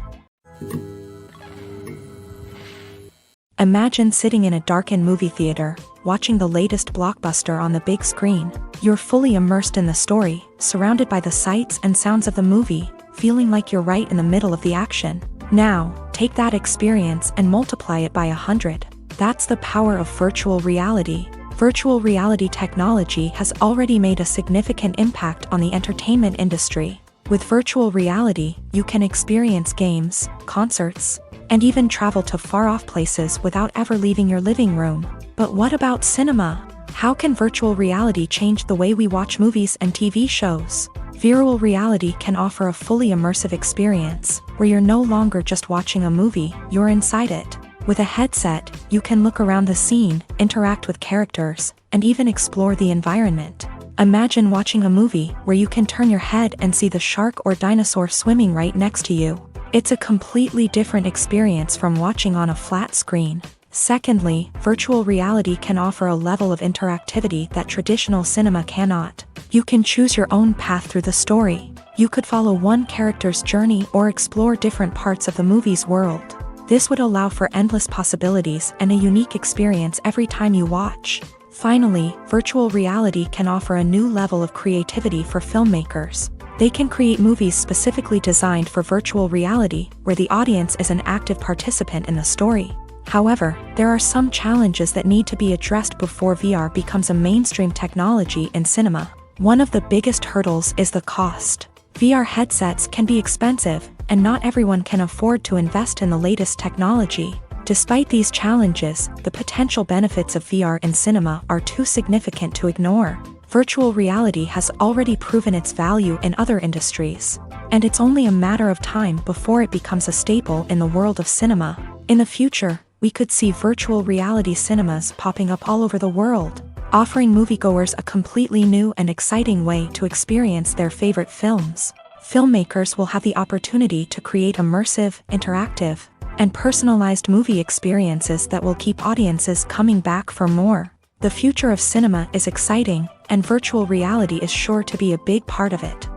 Imagine sitting in a darkened movie theater, watching the latest blockbuster on the big screen. You're fully immersed in the story, surrounded by the sights and sounds of the movie, feeling like you're right in the middle of the action. Now, take that experience and multiply it by 100. That's the power of virtual reality. Virtual reality technology has already made a significant impact on the entertainment industry. With virtual reality, you can experience games, concerts, and even travel to far-off places without ever leaving your living room. But what about cinema? How can virtual reality change the way we watch movies and TV shows? Virtual reality can offer a fully immersive experience, where you're no longer just watching a movie, you're inside it. With a headset, you can look around the scene, interact with characters, and even explore the environment. Imagine watching a movie where you can turn your head and see the shark or dinosaur swimming right next to you. It's a completely different experience from watching on a flat screen. Secondly, virtual reality can offer a level of interactivity that traditional cinema cannot. You can choose your own path through the story. You could follow one character's journey or explore different parts of the movie's world. This would allow for endless possibilities and a unique experience every time you watch. Finally, virtual reality can offer a new level of creativity for filmmakers. They can create movies specifically designed for virtual reality, where the audience is an active participant in the story. However, there are some challenges that need to be addressed before VR becomes a mainstream technology in cinema. One of the biggest hurdles is the cost. VR headsets can be expensive, and not everyone can afford to invest in the latest technology. Despite these challenges, the potential benefits of VR in cinema are too significant to ignore. Virtual reality has already proven its value in other industries, and it's only a matter of time before it becomes a staple in the world of cinema. In the future, we could see virtual reality cinemas popping up all over the world, offering moviegoers a completely new and exciting way to experience their favorite films. Filmmakers will have the opportunity to create immersive, interactive, and personalized movie experiences that will keep audiences coming back for more. The future of cinema is exciting, and virtual reality is sure to be a big part of it.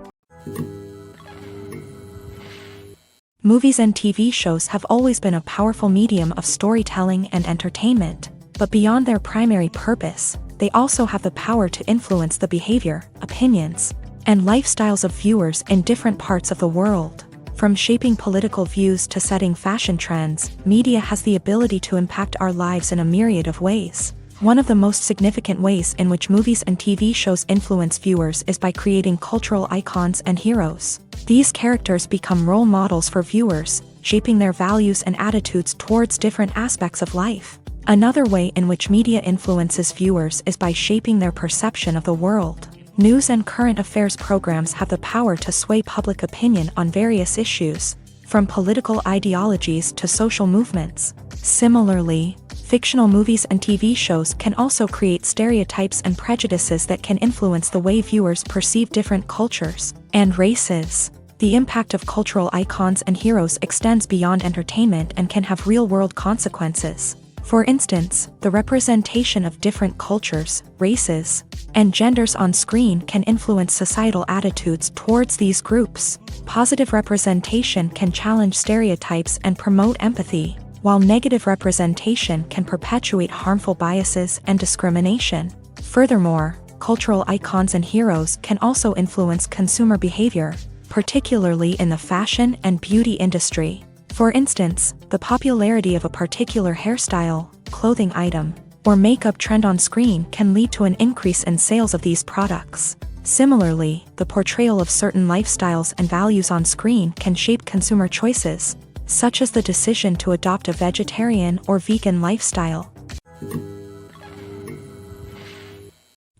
Movies and TV shows have always been a powerful medium of storytelling and entertainment, but beyond their primary purpose, they also have the power to influence the behavior, opinions, and lifestyles of viewers in different parts of the world. From shaping political views to setting fashion trends, media has the ability to impact our lives in a myriad of ways. One of the most significant ways in which movies and TV shows influence viewers is by creating cultural icons and heroes. These characters become role models for viewers, shaping their values and attitudes towards different aspects of life. Another way in which media influences viewers is by shaping their perception of the world. News and current affairs programs have the power to sway public opinion on various issues, from political ideologies to social movements. Similarly, fictional movies and TV shows can also create stereotypes and prejudices that can influence the way viewers perceive different cultures and races. The impact of cultural icons and heroes extends beyond entertainment and can have real-world consequences. For instance, the representation of different cultures, races, and genders on screen can influence societal attitudes towards these groups. Positive representation can challenge stereotypes and promote empathy, while negative representation can perpetuate harmful biases and discrimination. Furthermore, cultural icons and heroes can also influence consumer behavior, particularly in the fashion and beauty industry. For instance, the popularity of a particular hairstyle, clothing item, or makeup trend on screen can lead to an increase in sales of these products. Similarly, the portrayal of certain lifestyles and values on screen can shape consumer choices, such as the decision to adopt a vegetarian or vegan lifestyle.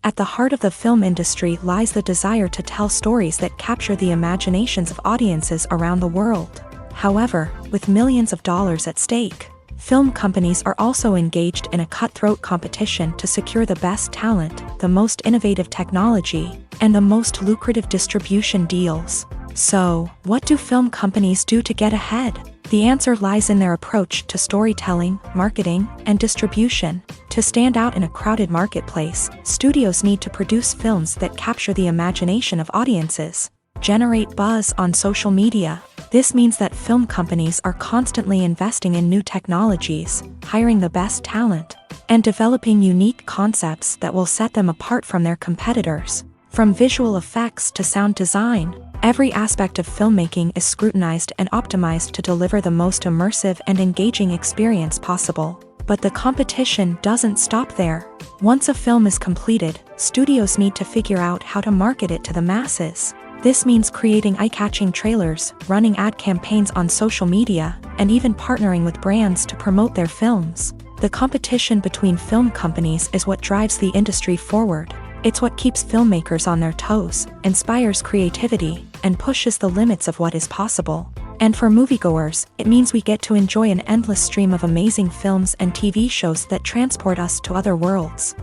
At the heart of the film industry lies the desire to tell stories that capture the imaginations of audiences around the world. However, with millions of dollars at stake, film companies are also engaged in a cutthroat competition to secure the best talent, the most innovative technology, and the most lucrative distribution deals. So, what do film companies do to get ahead? The answer lies in their approach to storytelling, marketing, and distribution. To stand out in a crowded marketplace, studios need to produce films that capture the imagination of audiences, generate buzz on social media. This means that film companies are constantly investing in new technologies, hiring the best talent, and developing unique concepts that will set them apart from their competitors. From visual effects to sound design, every aspect of filmmaking is scrutinized and optimized to deliver the most immersive and engaging experience possible. But the competition doesn't stop there. Once a film is completed, studios need to figure out how to market it to the masses. This means creating eye-catching trailers, running ad campaigns on social media, and even partnering with brands to promote their films. The competition between film companies is what drives the industry forward. It's what keeps filmmakers on their toes, inspires creativity, and pushes the limits of what is possible. And for moviegoers, it means we get to enjoy an endless stream of amazing films and TV shows that transport us to other worlds.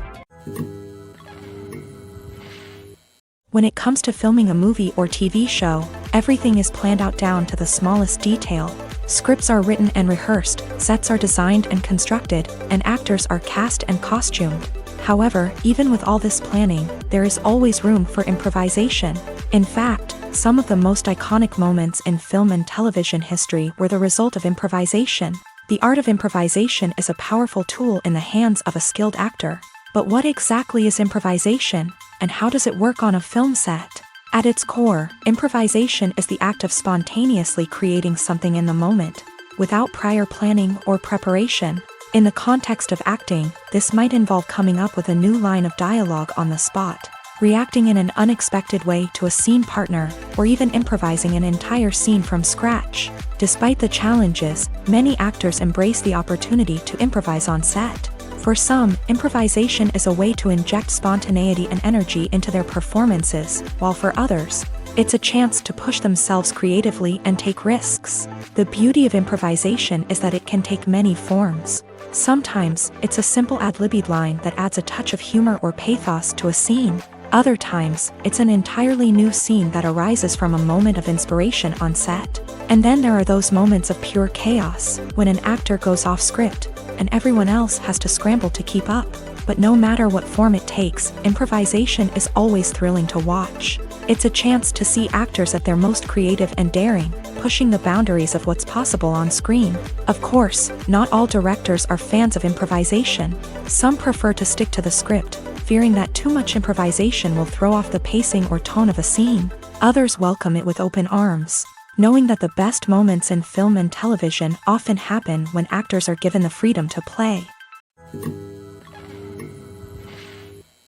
When it comes to filming a movie or TV show, everything is planned out down to the smallest detail. Scripts are written and rehearsed, sets are designed and constructed, and actors are cast and costumed. However, even with all this planning, there is always room for improvisation. In fact, some of the most iconic moments in film and television history were the result of improvisation. The art of improvisation is a powerful tool in the hands of a skilled actor. But what exactly is improvisation, and how does it work on a film set? At its core, improvisation is the act of spontaneously creating something in the moment, without prior planning or preparation. In the context of acting, this might involve coming up with a new line of dialogue on the spot, reacting in an unexpected way to a scene partner, or even improvising an entire scene from scratch. Despite the challenges, many actors embrace the opportunity to improvise on set. For some, improvisation is a way to inject spontaneity and energy into their performances, while for others, it's a chance to push themselves creatively and take risks. The beauty of improvisation is that it can take many forms. Sometimes, it's a simple ad-libbed line that adds a touch of humor or pathos to a scene. Other times, it's an entirely new scene that arises from a moment of inspiration on set. And then there are those moments of pure chaos, when an actor goes off script, and everyone else has to scramble to keep up. But no matter what form it takes, improvisation is always thrilling to watch. It's a chance to see actors at their most creative and daring, pushing the boundaries of what's possible on screen. Of course, not all directors are fans of improvisation. Some prefer to stick to the script, fearing that too much improvisation will throw off the pacing or tone of a scene. Others welcome it with open arms, knowing that the best moments in film and television often happen when actors are given the freedom to play.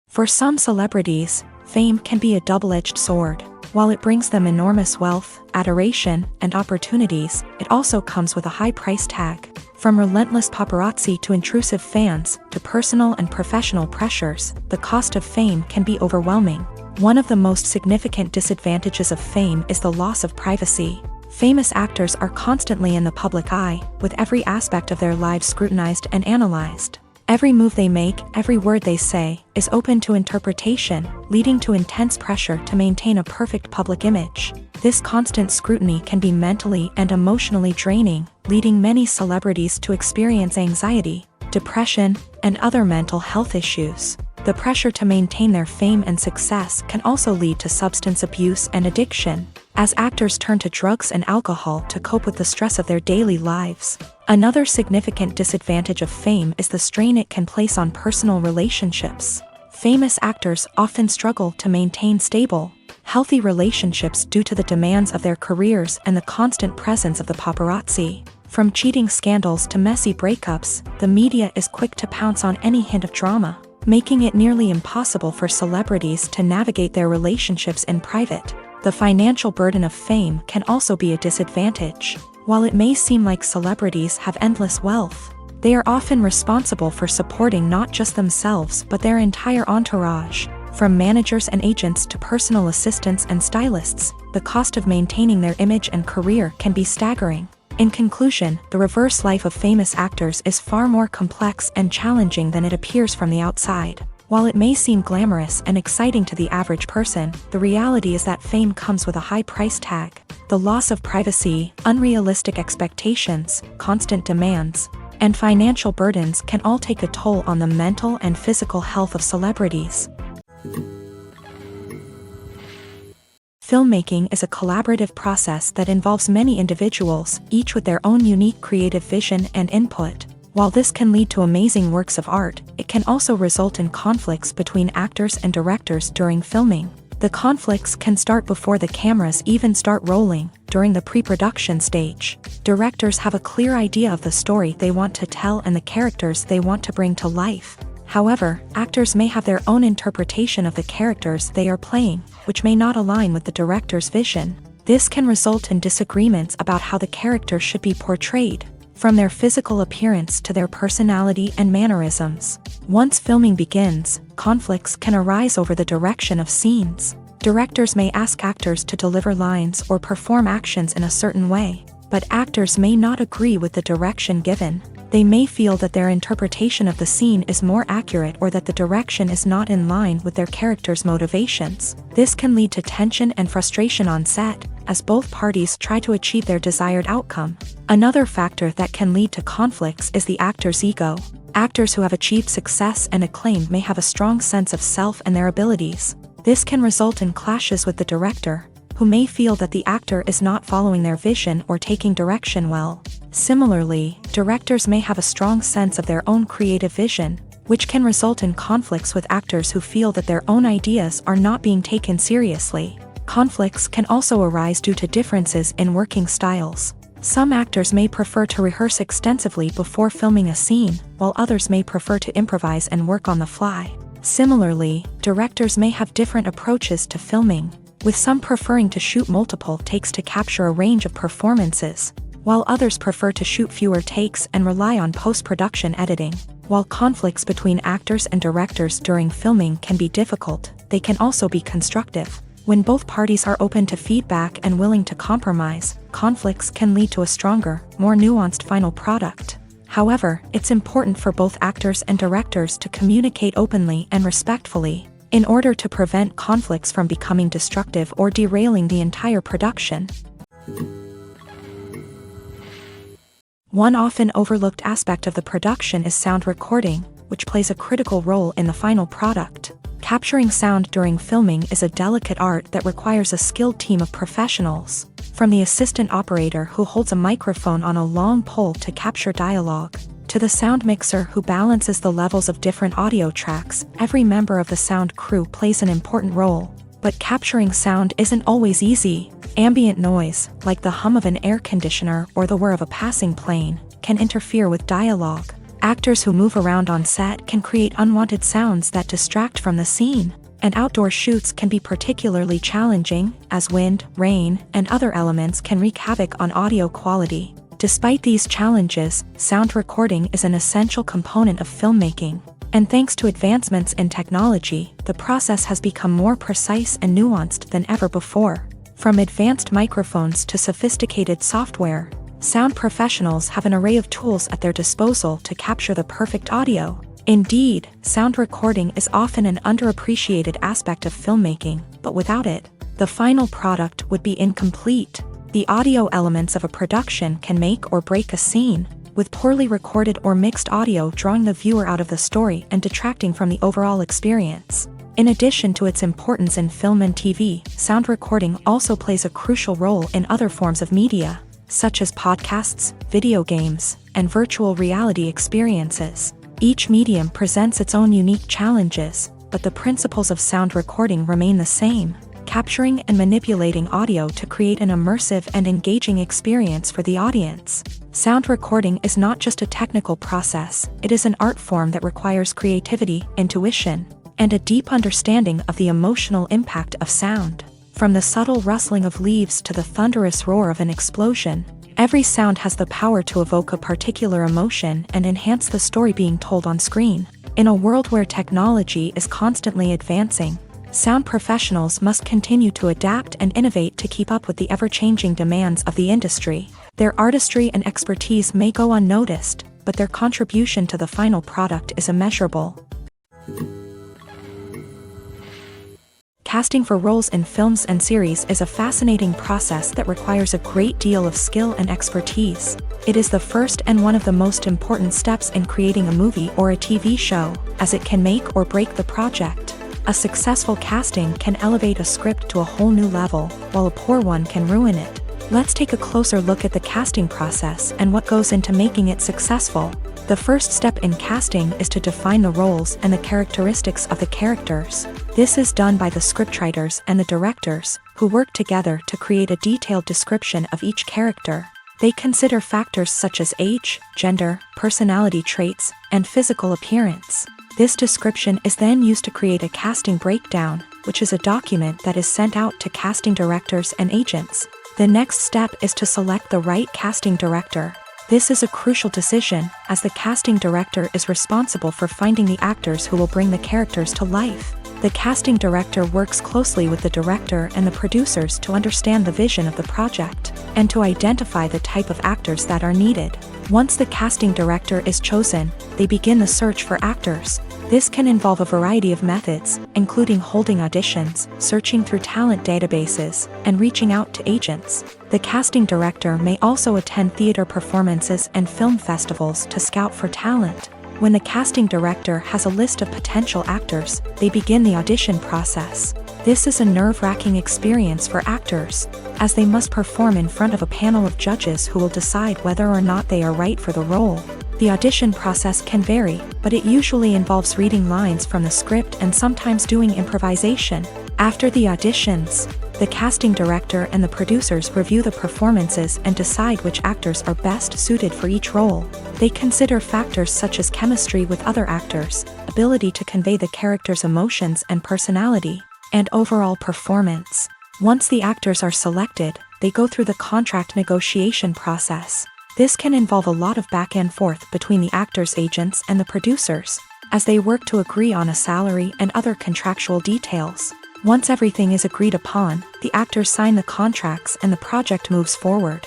For some celebrities, fame can be a double-edged sword. While it brings them enormous wealth, adoration, and opportunities, it also comes with a high price tag. From relentless paparazzi to intrusive fans, to personal and professional pressures, the cost of fame can be overwhelming. One of the most significant disadvantages of fame is the loss of privacy. Famous actors are constantly in the public eye, with every aspect of their lives scrutinized and analyzed. Every move they make, every word they say, is open to interpretation, leading to intense pressure to maintain a perfect public image. This constant scrutiny can be mentally and emotionally draining, leading many celebrities to experience anxiety, depression, and other mental health issues. The pressure to maintain their fame and success can also lead to substance abuse and addiction, as actors turn to drugs and alcohol to cope with the stress of their daily lives. Another significant disadvantage of fame is the strain it can place on personal relationships. Famous actors often struggle to maintain stable, healthy relationships due to the demands of their careers and the constant presence of the paparazzi. From cheating scandals to messy breakups, the media is quick to pounce on any hint of drama, making it nearly impossible for celebrities to navigate their relationships in private. The financial burden of fame can also be a disadvantage. While it may seem like celebrities have endless wealth, they are often responsible for supporting not just themselves but their entire entourage. From managers and agents to personal assistants and stylists, the cost of maintaining their image and career can be staggering. In conclusion, the reverse life of famous actors is far more complex and challenging than it appears from the outside. While it may seem glamorous and exciting to the average person, the reality is that fame comes with a high price tag. The loss of privacy, unrealistic expectations, constant demands, and financial burdens can all take a toll on the mental and physical health of celebrities. Filmmaking is a collaborative process that involves many individuals, each with their own unique creative vision and input. While this can lead to amazing works of art, it can also result in conflicts between actors and directors during filming. The conflicts can start before the cameras even start rolling, during the pre-production stage. Directors have a clear idea of the story they want to tell and the characters they want to bring to life. However, actors may have their own interpretation of the characters they are playing, which may not align with the director's vision. This can result in disagreements about how the character should be portrayed, from their physical appearance to their personality and mannerisms. Once filming begins, conflicts can arise over the direction of scenes. Directors may ask actors to deliver lines or perform actions in a certain way, but actors may not agree with the direction given. They may feel that their interpretation of the scene is more accurate or that the direction is not in line with their character's motivations. This can lead to tension and frustration on set, as both parties try to achieve their desired outcome. Another factor that can lead to conflicts is the actor's ego. Actors who have achieved success and acclaim may have a strong sense of self and their abilities. This can result in clashes with the director, who may feel that the actor is not following their vision or taking direction well. Similarly, directors may have a strong sense of their own creative vision, which can result in conflicts with actors who feel that their own ideas are not being taken seriously. Conflicts can also arise due to differences in working styles. Some actors may prefer to rehearse extensively before filming a scene, while others may prefer to improvise and work on the fly. Similarly, directors may have different approaches to filming, with some preferring to shoot multiple takes to capture a range of performances, while others prefer to shoot fewer takes and rely on post-production editing. While conflicts between actors and directors during filming can be difficult, they can also be constructive. When both parties are open to feedback and willing to compromise, conflicts can lead to a stronger, more nuanced final product. However, it's important for both actors and directors to communicate openly and respectfully, in order to prevent conflicts from becoming destructive or derailing the entire production. One often overlooked aspect of the production is sound recording, which plays a critical role in the final product. Capturing sound during filming is a delicate art that requires a skilled team of professionals, from the assistant operator who holds a microphone on a long pole to capture dialogue, to the sound mixer who balances the levels of different audio tracks. Every member of the sound crew plays an important role. But capturing sound isn't always easy. Ambient noise, like the hum of an air conditioner or the whir of a passing plane, can interfere with dialogue. Actors who move around on set can create unwanted sounds that distract from the scene, and outdoor shoots can be particularly challenging, as wind, rain, and other elements can wreak havoc on audio quality. Despite these challenges, sound recording is an essential component of filmmaking, and thanks to advancements in technology, the process has become more precise and nuanced than ever before. From advanced microphones to sophisticated software, sound professionals have an array of tools at their disposal to capture the perfect audio. Indeed, sound recording is often an underappreciated aspect of filmmaking, but without it, the final product would be incomplete. The audio elements of a production can make or break a scene, with poorly recorded or mixed audio drawing the viewer out of the story and detracting from the overall experience. In addition to its importance in film and TV, sound recording also plays a crucial role in other forms of media, such as podcasts, video games, and virtual reality experiences. Each medium presents its own unique challenges, but the principles of sound recording remain the same: capturing and manipulating audio to create an immersive and engaging experience for the audience. Sound recording is not just a technical process, it is an art form that requires creativity, intuition, and a deep understanding of the emotional impact of sound. From the subtle rustling of leaves to the thunderous roar of an explosion, every sound has the power to evoke a particular emotion and enhance the story being told on screen. In a world where technology is constantly advancing, sound professionals must continue to adapt and innovate to keep up with the ever-changing demands of the industry. Their artistry and expertise may go unnoticed, but their contribution to the final product is immeasurable. Casting for roles in films and series is a fascinating process that requires a great deal of skill and expertise. It is the first and one of the most important steps in creating a movie or a TV show, as it can make or break the project. A successful casting can elevate a script to a whole new level, while a poor one can ruin it. Let's take a closer look at the casting process and what goes into making it successful. The first step in casting is to define the roles and the characteristics of the characters. This is done by the scriptwriters and the directors, who work together to create a detailed description of each character. They consider factors such as age, gender, personality traits, and physical appearance. This description is then used to create a casting breakdown, which is a document that is sent out to casting directors and agents. The next step is to select the right casting director. This is a crucial decision, as the casting director is responsible for finding the actors who will bring the characters to life. The casting director works closely with the director and the producers to understand the vision of the project, and to identify the type of actors that are needed. Once the casting director is chosen, they begin the search for actors. This can involve a variety of methods, including holding auditions, searching through talent databases, and reaching out to agents. The casting director may also attend theater performances and film festivals to scout for talent. When the casting director has a list of potential actors, they begin the audition process. This is a nerve-wracking experience for actors, as they must perform in front of a panel of judges who will decide whether or not they are right for the role. The audition process can vary, but it usually involves reading lines from the script and sometimes doing improvisation. After the auditions, the casting director and the producers review the performances and decide which actors are best suited for each role. They consider factors such as chemistry with other actors, ability to convey the character's emotions and personality, and overall performance. Once the actors are selected, they go through the contract negotiation process. This can involve a lot of back and forth between the actors' agents and the producers, as they work to agree on a salary and other contractual details. Once everything is agreed upon, the actors sign the contracts and the project moves forward.